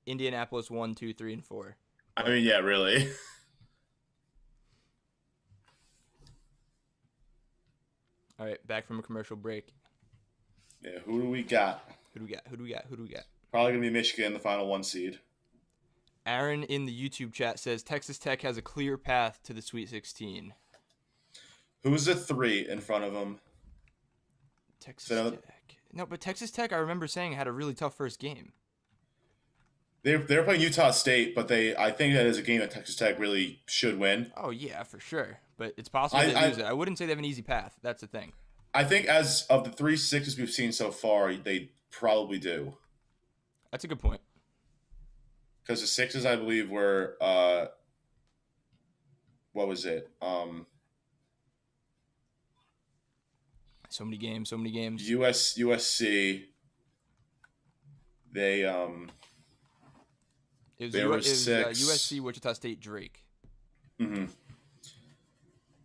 [SPEAKER 1] Indianapolis 1, 2, 3, and 4.
[SPEAKER 2] I mean, yeah, really.
[SPEAKER 1] All right, back from a commercial break.
[SPEAKER 2] Yeah, who do we got?
[SPEAKER 1] Who do we got?
[SPEAKER 2] Probably going to be Michigan, the final 1 seed.
[SPEAKER 1] Aaron in the YouTube chat says Texas Tech has a clear path to the Sweet 16.
[SPEAKER 2] Who's the 3 in front of them?
[SPEAKER 1] Texas Tech. No, but Texas Tech, I remember saying, had a really tough first game.
[SPEAKER 2] They're playing Utah State, but I think that is a game that Texas Tech really should win.
[SPEAKER 1] Oh, yeah, for sure. But it's possible they lose it. I wouldn't say they have an easy path. That's the thing.
[SPEAKER 2] I think as of the 3 6s we've seen so far, they probably do.
[SPEAKER 1] That's a good point.
[SPEAKER 2] Because the 6s, I believe, were what was it?
[SPEAKER 1] So many games.
[SPEAKER 2] USC. They
[SPEAKER 1] It was
[SPEAKER 2] 6.
[SPEAKER 1] USC, Wichita State, Drake.
[SPEAKER 2] Mm-hmm.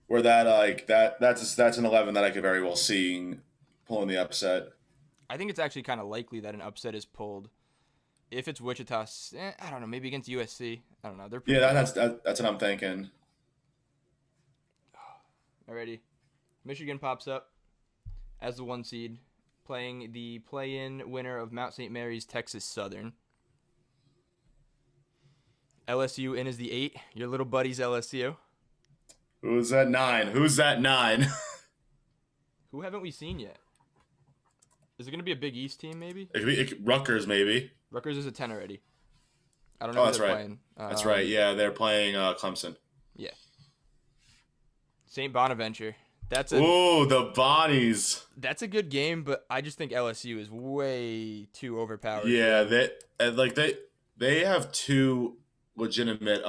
[SPEAKER 2] Where that's an 11 that I could very well see pulling the upset.
[SPEAKER 1] I think it's actually kind of likely that an upset is pulled. If it's Wichita, I don't know, maybe against USC. I don't know. They're pretty
[SPEAKER 2] that's what I'm thinking.
[SPEAKER 1] Alrighty. Michigan pops up as the 1 seed, playing the play-in winner of Mount St. Mary's, Texas Southern. LSU in as the 8. Your little buddies, LSU.
[SPEAKER 2] Who's that 9?
[SPEAKER 1] Who haven't we seen yet? Is it going to be a Big East team, maybe?
[SPEAKER 2] Rutgers, maybe.
[SPEAKER 1] Rutgers is a 10 already. I don't know who
[SPEAKER 2] that's
[SPEAKER 1] they're
[SPEAKER 2] right.
[SPEAKER 1] playing.
[SPEAKER 2] That's right. Yeah, they're playing Clemson.
[SPEAKER 1] Yeah. St. Bonaventure.
[SPEAKER 2] The Bonnies.
[SPEAKER 1] That's a good game, but I just think LSU is way too overpowered.
[SPEAKER 2] Yeah, they have 2 legitimate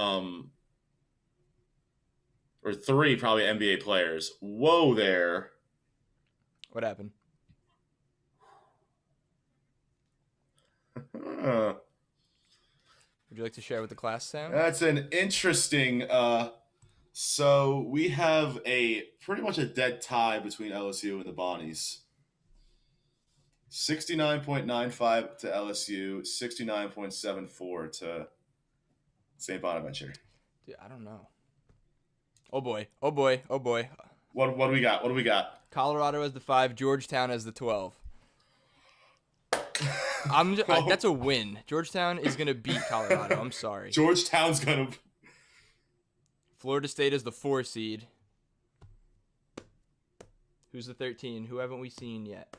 [SPEAKER 2] or 3 probably NBA players. Whoa there.
[SPEAKER 1] What happened? Would you like to share what the class sound?
[SPEAKER 2] That's an interesting. So we have pretty much a dead tie between LSU and the Bonnies. 69.95 to LSU, 69.74 to St. Bonaventure.
[SPEAKER 1] Dude, I don't know. Oh boy.
[SPEAKER 2] What do we got?
[SPEAKER 1] Colorado as the 5, Georgetown as the 12. That's a win. Georgetown is going to beat Colorado. I'm sorry.
[SPEAKER 2] Georgetown's going to...
[SPEAKER 1] Florida State is the 4 seed. Who's the 13? Who haven't we seen yet?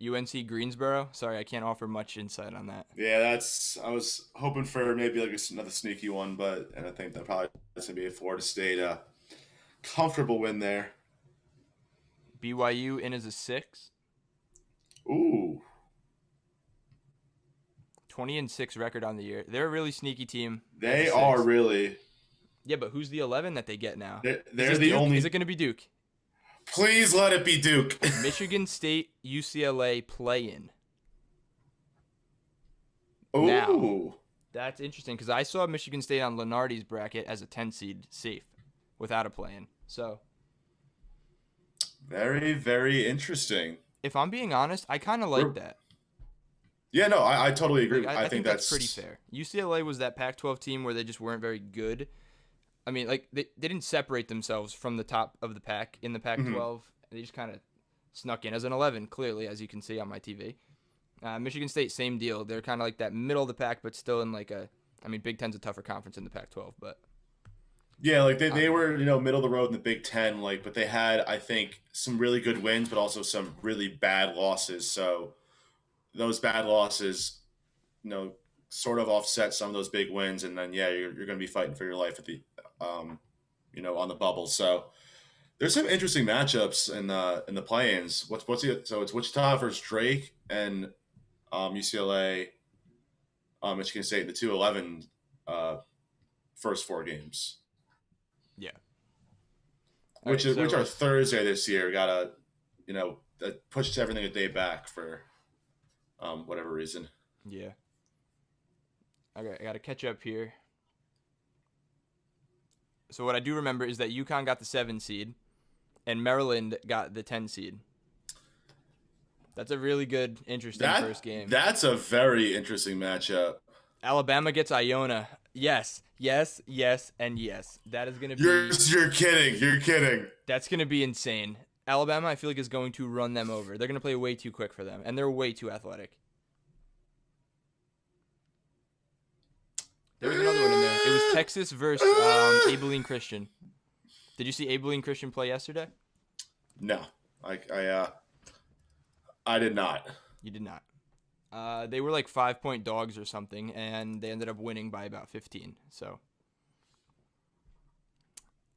[SPEAKER 1] UNC Greensboro? Sorry, I can't offer much insight on that.
[SPEAKER 2] Yeah, I was hoping for maybe like another sneaky one, and I think that's going to be a Florida State comfortable win there.
[SPEAKER 1] BYU in as a 6.
[SPEAKER 2] Ooh.
[SPEAKER 1] 20-6 record on the year. They're a really sneaky team.
[SPEAKER 2] They are really.
[SPEAKER 1] Yeah, but who's the 11 that they get now?
[SPEAKER 2] They're the
[SPEAKER 1] Duke?
[SPEAKER 2] only.
[SPEAKER 1] Is it going to be Duke?
[SPEAKER 2] Please let it be Duke.
[SPEAKER 1] Michigan State, UCLA play-in.
[SPEAKER 2] Ooh.
[SPEAKER 1] Now, that's interesting because I saw Michigan State on Lenardi's bracket as a 10 seed safe without a play-in. So,
[SPEAKER 2] very, very interesting.
[SPEAKER 1] if I'm being honest, I kind of like that.
[SPEAKER 2] Yeah, no, I totally agree.
[SPEAKER 1] Like, I think that's pretty fair. UCLA was that Pac-12 team where they just weren't very good. I mean, like they didn't separate themselves from the top of the pack in the Pac-12. Mm-hmm. They just kind of snuck in as an 11, clearly, as you can see on my TV. Michigan State, same deal. They're kind of like that middle of the pack, but still in like Big Ten's a tougher conference in the Pac-12, but.
[SPEAKER 2] Yeah, like they were, middle of the road in the Big Ten, but they had, I think, some really good wins, but also some really bad losses. So those bad losses, sort of offset some of those big wins, and then you're going to be fighting for your life at the, on the bubble. So there's some interesting matchups in the play-ins. So it's Wichita versus Drake and UCLA, Michigan State, the 2-11 first 4 games.
[SPEAKER 1] Yeah.
[SPEAKER 2] Which are Thursday this year. Gotta, that pushes everything a day back for whatever reason.
[SPEAKER 1] Yeah. Okay, I gotta catch up here. So what I do remember is that UConn got the 7 seed, and Maryland got the 10 seed. That's a really good, interesting first game.
[SPEAKER 2] That's a very interesting matchup.
[SPEAKER 1] Alabama gets Iona. Yes, and yes. That is going to be...
[SPEAKER 2] You're kidding. You're kidding.
[SPEAKER 1] That's going to be insane. Alabama, I feel like, is going to run them over. They're going to play way too quick for them, and they're way too athletic. There was another one in there. It was Texas versus Abilene Christian. Did you see Abilene Christian play yesterday?
[SPEAKER 2] No. I did not.
[SPEAKER 1] You did not. They were like 5-point dogs or something, and they ended up winning by about 15. So,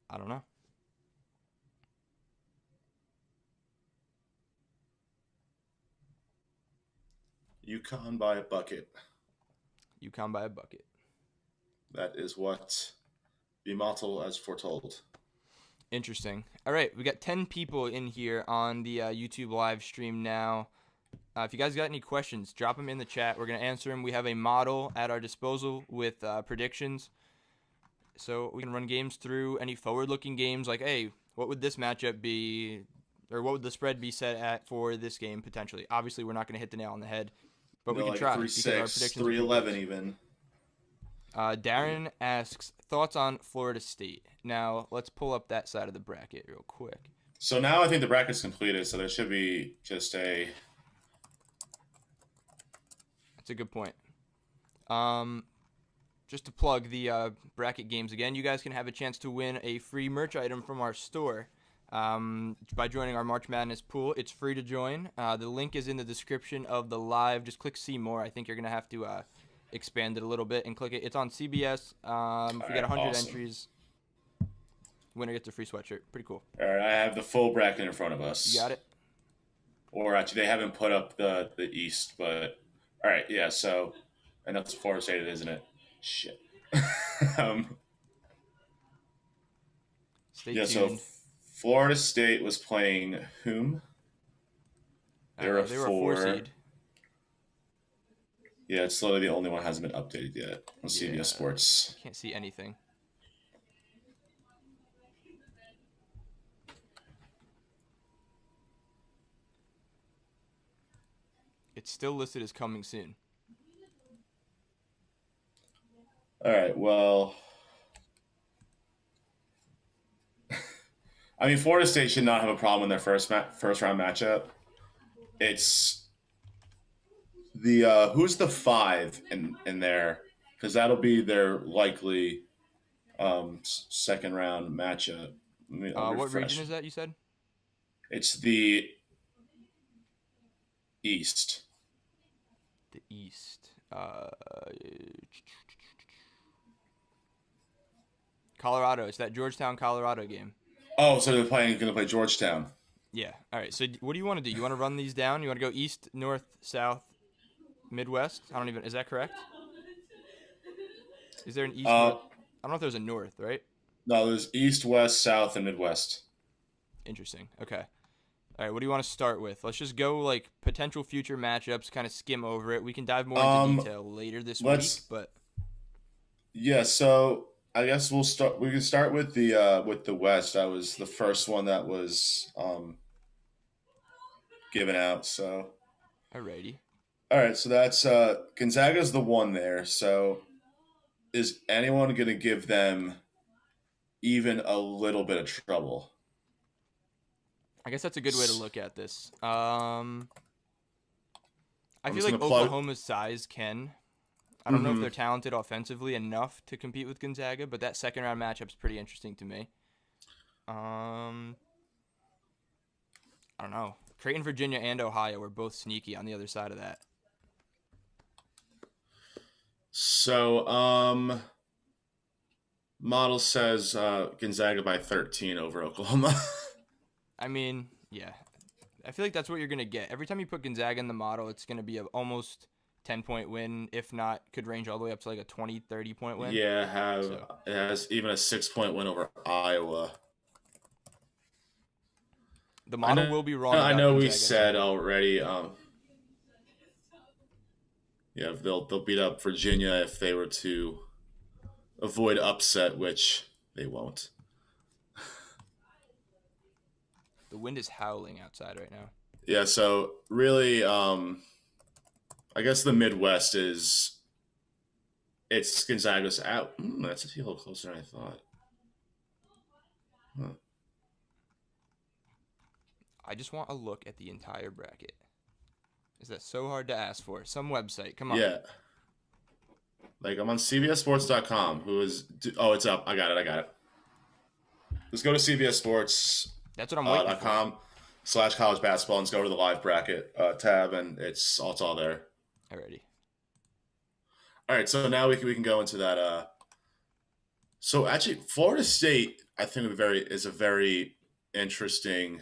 [SPEAKER 1] I don't know.
[SPEAKER 2] UConn by a bucket.
[SPEAKER 1] UConn by a bucket.
[SPEAKER 2] That is what Bimotl has foretold.
[SPEAKER 1] Interesting. All right, we got 10 people in here on the YouTube live stream now. If you guys got any questions, drop them in the chat. We're going to answer them. We have a model at our disposal with predictions. So we can run games through any forward-looking games like, hey, what would this matchup be, or what would the spread be set at for this game potentially? Obviously, we're not going to hit the nail on the head, but we can try.
[SPEAKER 2] 3-6, 3-11 even.
[SPEAKER 1] Darren asks, thoughts on Florida State? Now, let's pull up that side of the bracket real quick.
[SPEAKER 2] So now I think the bracket's completed, so there should be just a...
[SPEAKER 1] That's a good point. Just to plug the bracket games again, you guys can have a chance to win a free merch item from our store by joining our March Madness pool. It's free to join. The link is in the description of the live. Just click see more. I think you're going to have to expand it a little bit and click it. It's on CBS. If we get 100 entries, winner gets a free sweatshirt. Pretty cool.
[SPEAKER 2] All right, I have the full bracket in front of us.
[SPEAKER 1] You got it?
[SPEAKER 2] Or actually, they haven't put up the East, but all right, yeah, so I know it's Florida State, isn't it? Shit.
[SPEAKER 1] Stay tuned.
[SPEAKER 2] So Florida State was playing whom?
[SPEAKER 1] They were a 4 seed.
[SPEAKER 2] Yeah, it's literally the only one that hasn't been updated yet on CBS Sports.
[SPEAKER 1] Can't see anything. It's still listed as coming soon.
[SPEAKER 2] All right, well, I mean, Florida State should not have a problem in their first round matchup. It's the who's the 5 in there, because that'll be their likely second round matchup.
[SPEAKER 1] What region is that you said?
[SPEAKER 2] It's the East.
[SPEAKER 1] The East. Colorado. It's that Georgetown, Colorado game.
[SPEAKER 2] Oh, so they're going to play Georgetown.
[SPEAKER 1] Yeah. All right. So what do you want to do? You want to run these down? You want to go east, north, south? Midwest. I don't even. Is that correct? Is there an east
[SPEAKER 2] Uh,
[SPEAKER 1] north? I don't know if there's a north, right?
[SPEAKER 2] no, there's East, West, South, and Midwest.
[SPEAKER 1] Interesting. Okay. All right. What do you want to start with? Let's just go like potential future matchups. Kind of skim over it. We can dive more into
[SPEAKER 2] Um,
[SPEAKER 1] detail later this week,
[SPEAKER 2] let's
[SPEAKER 1] but
[SPEAKER 2] Yeah, so I guess we'll start. We can start with the West. That was the first one that was given out. So
[SPEAKER 1] alrighty.
[SPEAKER 2] all right, so that's Gonzaga's the one there. So is anyone going to give them even a little bit of trouble?
[SPEAKER 1] I guess that's a good way to
[SPEAKER 2] S-
[SPEAKER 1] look at this. I
[SPEAKER 2] I'm
[SPEAKER 1] feel
[SPEAKER 2] just
[SPEAKER 1] like
[SPEAKER 2] going to plug.
[SPEAKER 1] Oklahoma's size can. I don't know if
[SPEAKER 2] Mm-hmm.
[SPEAKER 1] they're talented offensively enough to compete with Gonzaga, but that second round matchup's pretty interesting to me. Um, I don't know. Creighton, Virginia, and Ohio were both sneaky on the other side of that.
[SPEAKER 2] So model says Gonzaga by 13 over Oklahoma.
[SPEAKER 1] I mean, yeah, I feel like that's what you're gonna get every time you put Gonzaga in the model. It's gonna be a almost 10-point win, if not, could range all the way up to like a 20, 30-point win.
[SPEAKER 2] Yeah, have
[SPEAKER 1] So
[SPEAKER 2] it has even a 6 point win over Iowa.
[SPEAKER 1] the
[SPEAKER 2] I
[SPEAKER 1] model
[SPEAKER 2] know.
[SPEAKER 1] will be wrong
[SPEAKER 2] I
[SPEAKER 1] about
[SPEAKER 2] know we
[SPEAKER 1] Gonzaga
[SPEAKER 2] said
[SPEAKER 1] too.
[SPEAKER 2] already. Yeah, they'll beat up Virginia if they were to avoid upset, which they won't.
[SPEAKER 1] The wind is howling outside right now.
[SPEAKER 2] Yeah, so really, I guess the Midwest is it's Gonzaga's out. That's a little closer than I thought. Huh.
[SPEAKER 1] I just want a look at the entire bracket. Is that so hard to ask for? Some website, come on.
[SPEAKER 2] Yeah, like I'm on CBSSports.com. Who is? Oh, it's up. I got it. I got it. Let's go to
[SPEAKER 1] That's what I'm waiting for.
[SPEAKER 2] CBSSports.com/college basketball and let's go to the live bracket tab, and it's all there.
[SPEAKER 1] Already.
[SPEAKER 2] All right, so now we can go into that. So actually, Florida State, I think, is a very interesting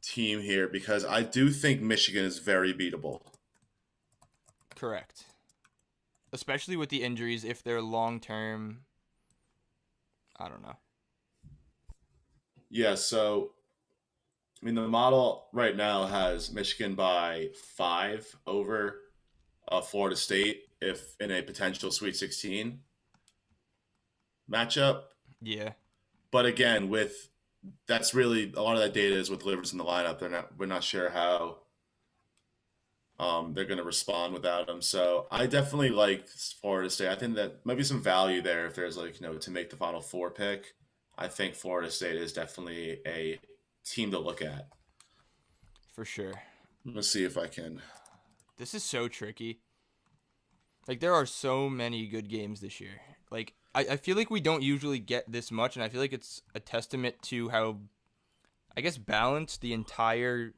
[SPEAKER 2] team here because I do think Michigan is very beatable.
[SPEAKER 1] Correct. Especially with the injuries, if they're long term. I don't know.
[SPEAKER 2] Yeah, so I mean, the model right now has Michigan by 5 over Florida State if in a potential Sweet 16 matchup.
[SPEAKER 1] Yeah,
[SPEAKER 2] But again, with that's really a lot of that data is with Livers in the lineup. We're not sure how they're going to respond without him. So I definitely like Florida State. I think that might be some value there if there's to make the Final Four pick. I think Florida State is definitely a team to look at.
[SPEAKER 1] for sure.
[SPEAKER 2] Let's see if I can.
[SPEAKER 1] This is so tricky. Like, there are so many good games this year. Like, I feel like we don't usually get this much, and I feel like it's a testament to how, I guess, balanced the entire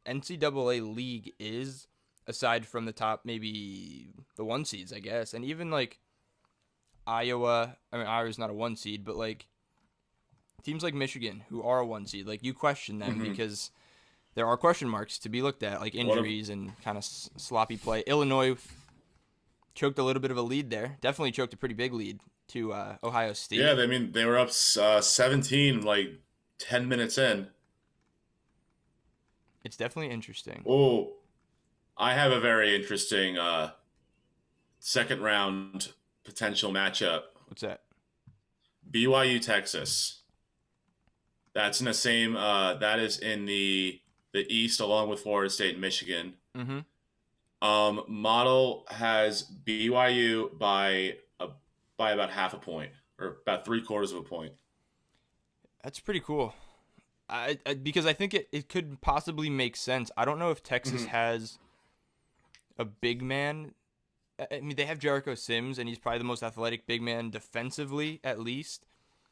[SPEAKER 1] NCAA league is, aside from the top, maybe the one seeds, I guess. And even, like, Iowa. I mean, Iowa's not a one seed, but, like, teams like Michigan, who are a one seed, like, you question them
[SPEAKER 2] Mm-hmm.
[SPEAKER 1] because there are question marks to be looked at, like
[SPEAKER 2] What?
[SPEAKER 1] injuries and kind of sloppy play. Illinois choked a little bit of a lead there. Definitely choked a pretty big lead to Ohio
[SPEAKER 2] Yeah,
[SPEAKER 1] State.
[SPEAKER 2] I mean they were up 17 like 10 minutes in.
[SPEAKER 1] It's definitely interesting.
[SPEAKER 2] Oh, I have a very interesting second round potential matchup.
[SPEAKER 1] What's that?
[SPEAKER 2] BYU Texas. That's in the same. That is in the East, along with Florida State and Michigan.
[SPEAKER 1] Mm-hmm.
[SPEAKER 2] Model has BYU by about half a point or about 3/4 of a point.
[SPEAKER 1] That's pretty cool. Because I think it could possibly make sense. I don't know if Texas
[SPEAKER 2] Mm-hmm.
[SPEAKER 1] has a big man. I mean, they have Jericho Sims, and he's probably the most athletic big man defensively, at least.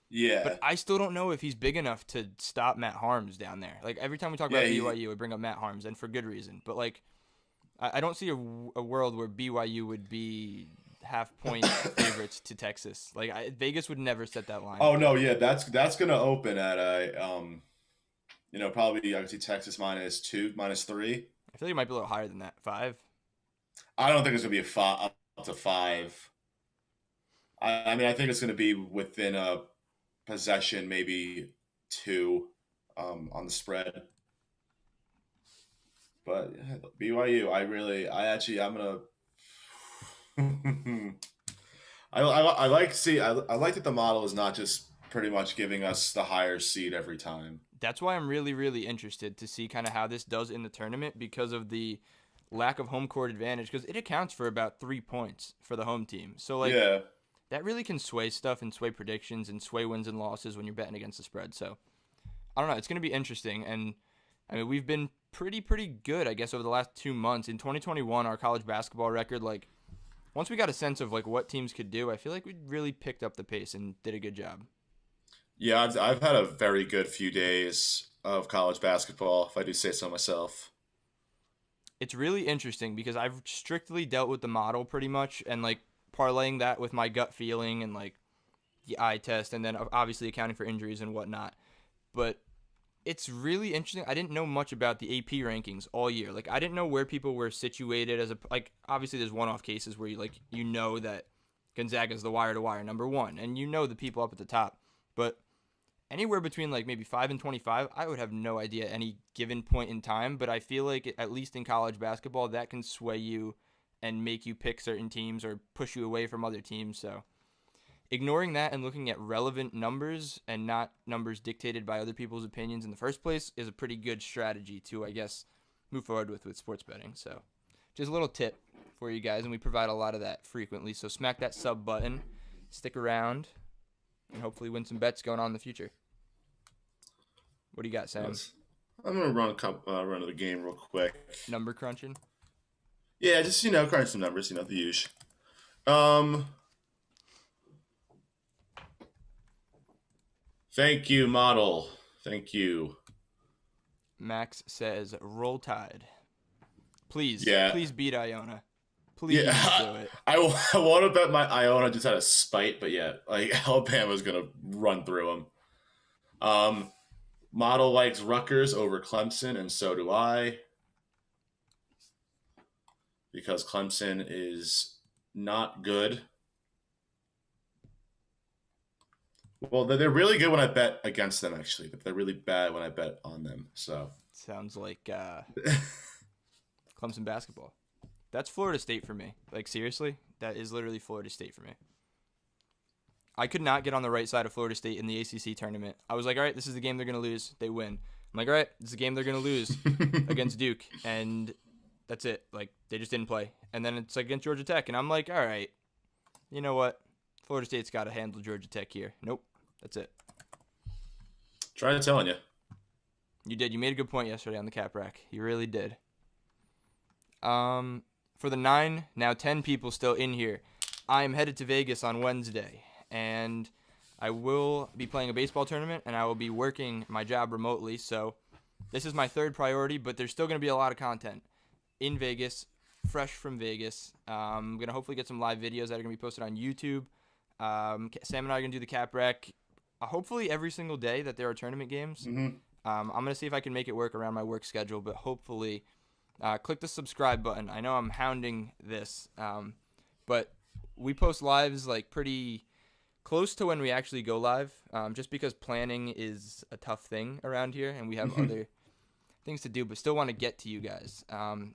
[SPEAKER 2] Yeah,
[SPEAKER 1] But I still don't know if he's big enough to stop Matt Harms down there. Like, every time we talk
[SPEAKER 2] yeah.
[SPEAKER 1] about BYU, we bring up Matt Harms, and for good reason. But, like, I don't see a world where BYU would be half-point favorites to Texas. Like, Vegas would never set that line.
[SPEAKER 2] Oh no, yeah. That's gonna open at a probably I could see Texas -2, -3.
[SPEAKER 1] I feel like it might be a little higher than that. 5.
[SPEAKER 2] I don't think it's gonna be a five up to five. I mean, I think it's gonna be within a possession, maybe two, on the spread. But yeah, BYU, I'm gonna. I like see I like that the model is not just pretty much giving us the higher seed every time.
[SPEAKER 1] That's why I'm really, really interested to see kind of how this does in the tournament because of the lack of home court advantage, because it accounts for about 3 points for the home team. So, like,
[SPEAKER 2] Yeah,
[SPEAKER 1] that really can sway stuff and sway predictions and sway wins and losses when you're betting against the spread. So, I don't know. It's going to be interesting. And, I mean, we've been pretty good, I guess, over the last 2 months. In 2021, our college basketball record, like, once we got a sense of, like, what teams could do, I feel like we really picked up the pace and did a good job.
[SPEAKER 2] yeah. I've had a very good few days of college basketball, if I do say so myself.
[SPEAKER 1] It's really interesting because I've strictly dealt with the model pretty much and, like, parlaying that with my gut feeling and, like, the eye test and then obviously accounting for injuries and whatnot. But it's really interesting. I didn't know much about the AP rankings all year. Like, I didn't know where people were situated as a, like, obviously there's one-off cases where you know that Gonzaga's the wire to wire number 1 and you know the people up at the top. But anywhere between, like, maybe 5 and 25, I would have no idea any given point in time, but I feel like at least in college basketball that can sway you and make you pick certain teams or push you away from other teams. So ignoring that and looking at relevant numbers and not numbers dictated by other people's opinions in the first place is a pretty good strategy to, I guess, move forward with sports betting. So just a little tip for you guys, and we provide a lot of that frequently. So smack that sub button, stick around, and hopefully win some bets going on in the future. What do you got, Sam?
[SPEAKER 2] I'm gonna run of the game real quick.
[SPEAKER 1] Number crunching?
[SPEAKER 2] Yeah, just crunch some numbers. The usual. Um, Thank you, model. Thank you.
[SPEAKER 1] Max says, roll tide. Please,
[SPEAKER 2] Yeah.
[SPEAKER 1] please beat Iona. Please
[SPEAKER 2] Yeah,
[SPEAKER 1] do it.
[SPEAKER 2] I want to bet my Iona just out of spite, but yeah, like Alabama's gonna run through them. Model likes Rutgers over Clemson, and so do I, because Clemson is not good. Well, they're really good when I bet against them, actually, but they're really bad when I bet on them. So
[SPEAKER 1] Sounds like Clemson basketball. That's Florida State for me. Like, seriously, that is literally Florida State for me. I could not get on the right side of Florida State in the ACC tournament. I was like, all right, this is the game they're going to lose. They win. I'm like, all right, this is the game they're going to lose against Duke. And that's it. Like, they just didn't play. And then it's like against Georgia Tech. And I'm like, all right, you know what? Florida State's got to handle Georgia Tech here. Nope. That's it.
[SPEAKER 2] Trying to telling you.
[SPEAKER 1] You did. You made a good point yesterday on the cap rack. You really did. For the 9, now 10 people still in here, I am headed to Vegas on Wednesday. And I will be playing a baseball tournament, and I will be working my job remotely. So this is my third priority, but there's still going to be a lot of content in Vegas, fresh from Vegas. I'm going to hopefully get some live videos that are going to be posted on YouTube. Sam and I are going to do the cap rec hopefully every single day that there are tournament games.
[SPEAKER 2] Mm-hmm.
[SPEAKER 1] I'm going to see if I can make it work around my work schedule, but hopefully click the subscribe button. I know I'm hounding this, but we post lives like pretty close to when we actually go live, just because planning is a tough thing around here, and we have other things to do, but still want to get to you guys.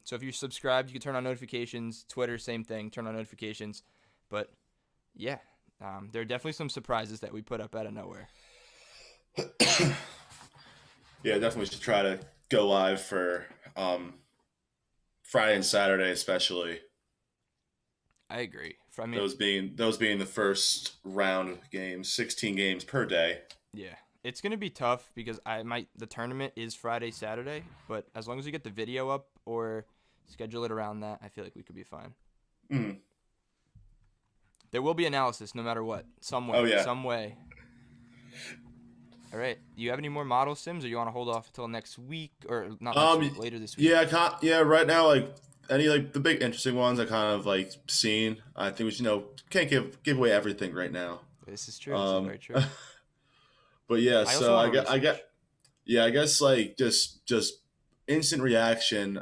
[SPEAKER 1] So if you're subscribed, you can turn on notifications. Twitter, same thing, turn on notifications. But yeah, there are definitely some surprises that we put up out of nowhere.
[SPEAKER 2] Yeah, definitely should try to go live for Friday and Saturday, especially.
[SPEAKER 1] I agree. I mean,
[SPEAKER 2] those being the first round games, 16 games per day.
[SPEAKER 1] Yeah, it's gonna be tough because the tournament is Friday, Saturday, but as long as we get the video up or schedule it around that, I feel like we could be fine.
[SPEAKER 2] Mm.
[SPEAKER 1] There will be analysis no matter what, some way.
[SPEAKER 2] Oh, yeah.
[SPEAKER 1] Some way. All right. Do you have any more model sims, or you want to hold off until next week, or not next week, later this week?
[SPEAKER 2] Yeah, right now, like any like the big interesting ones I kind of like seen. I think we should can't give away everything right now.
[SPEAKER 1] This is true. This is very true.
[SPEAKER 2] But yeah, I guess like just instant reaction.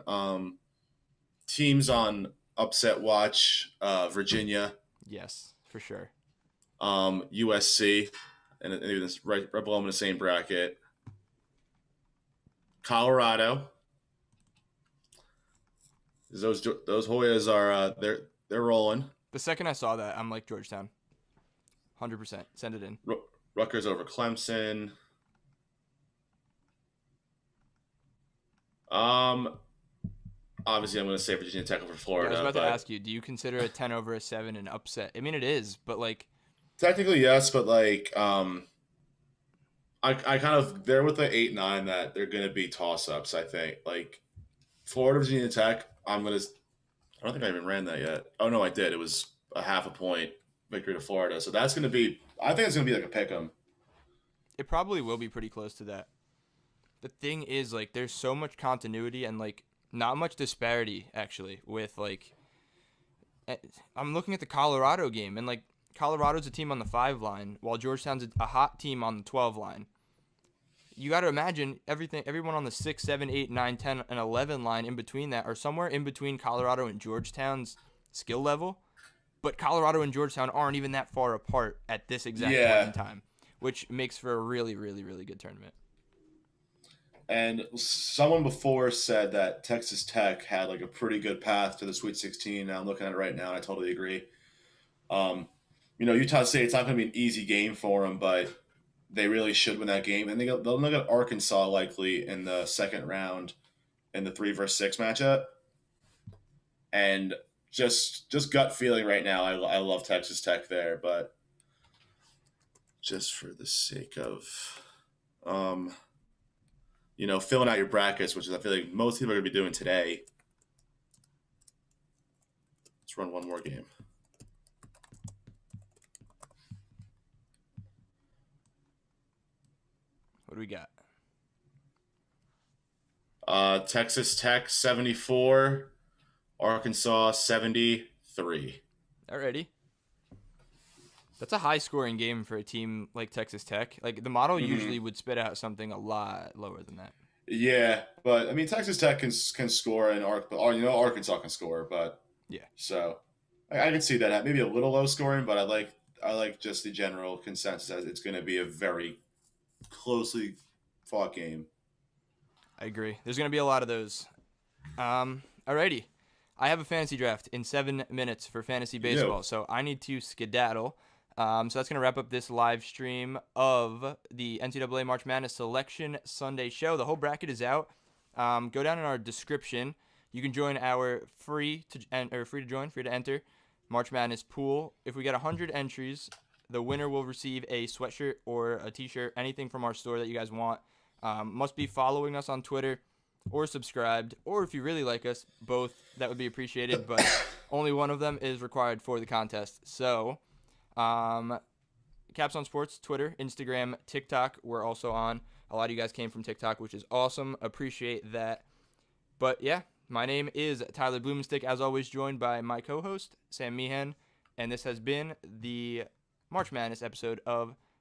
[SPEAKER 2] Teams on upset watch: Virginia,
[SPEAKER 1] Yes, for sure.
[SPEAKER 2] USC, and even this right below them in the same bracket. Colorado. Those Hoyas are they're rolling.
[SPEAKER 1] The second I saw that, I'm like Georgetown, 100%. Send it in.
[SPEAKER 2] Rutgers over Clemson. Um, Obviously, I'm going to say Virginia Tech over
[SPEAKER 1] Yeah, I was
[SPEAKER 2] Florida,
[SPEAKER 1] about to
[SPEAKER 2] but
[SPEAKER 1] ask you, do you consider a 10 over a 7 an upset? I mean, it is, but like,
[SPEAKER 2] technically yes. But like, I kind of they're with the 8-9 that they're going to be toss ups. I think like Florida Virginia Tech. I don't think I even ran that yet. Oh no, I did. It was a half a point victory to Florida. So that's going to be. I think it's going to be like a pick 'em.
[SPEAKER 1] it probably will be pretty close to that. The thing is, like, there's so much continuity and, like, not much disparity, actually, with, like, I'm looking at the Colorado game, and, like, Colorado's a team on the 5 line, while Georgetown's a hot team on the 12 line. You got to imagine everyone on the 6, 7, 8, 9, 10, and 11 line in between that are somewhere in between Colorado and Georgetown's skill level, but Colorado and Georgetown aren't even that far apart at this exact point in
[SPEAKER 2] Yeah,
[SPEAKER 1] time, which makes for a really, really, really good tournament.
[SPEAKER 2] and someone before said that Texas Tech had like a pretty good path to the Sweet 16. Now I'm looking at it right now, and I totally agree. Um, Utah State, it's not going to be an easy game for them, but they really should win that game. And they'll look at Arkansas likely in the second round in the 3 versus 6 matchup. And just gut feeling right now, I love Texas Tech there, but just for the sake of um, filling out your brackets, which is I feel like most people are going to be doing today. Let's run one more game.
[SPEAKER 1] What do we got?
[SPEAKER 2] Texas Tech 74, Arkansas 73.
[SPEAKER 1] Alrighty. That's a high scoring game for a team like Texas Tech. Like, the model
[SPEAKER 2] Mm-hmm.
[SPEAKER 1] usually would spit out something a lot lower than that.
[SPEAKER 2] Yeah, but I mean Texas Tech can score and Arkansas can score, but
[SPEAKER 1] Yeah,
[SPEAKER 2] so I can see that maybe a little low scoring, but I like just the general consensus as it's going to be a very closely fought game.
[SPEAKER 1] I agree. There's going to be a lot of those. Alrighty. I have a fantasy draft in 7 minutes for fantasy
[SPEAKER 2] You do.
[SPEAKER 1] baseball, so I need to skedaddle. So that's going to wrap up this live stream of the NCAA March Madness Selection Sunday show. The whole bracket is out. Go down in our description. You can join our free to enter March Madness pool. If we get 100 entries, the winner will receive a sweatshirt or a t-shirt, anything from our store that you guys want. Must be following us on Twitter or subscribed, or if you really like us, both, that would be appreciated, but only one of them is required for the contest. So, Caps on Sports, Twitter, Instagram, TikTok, we're also on. A lot of you guys came from TikTok, which is awesome. Appreciate that. But yeah, my name is Tyler Blumenstick, as always, joined by my co-host, Sam Meehan, and this has been the March Madness episode of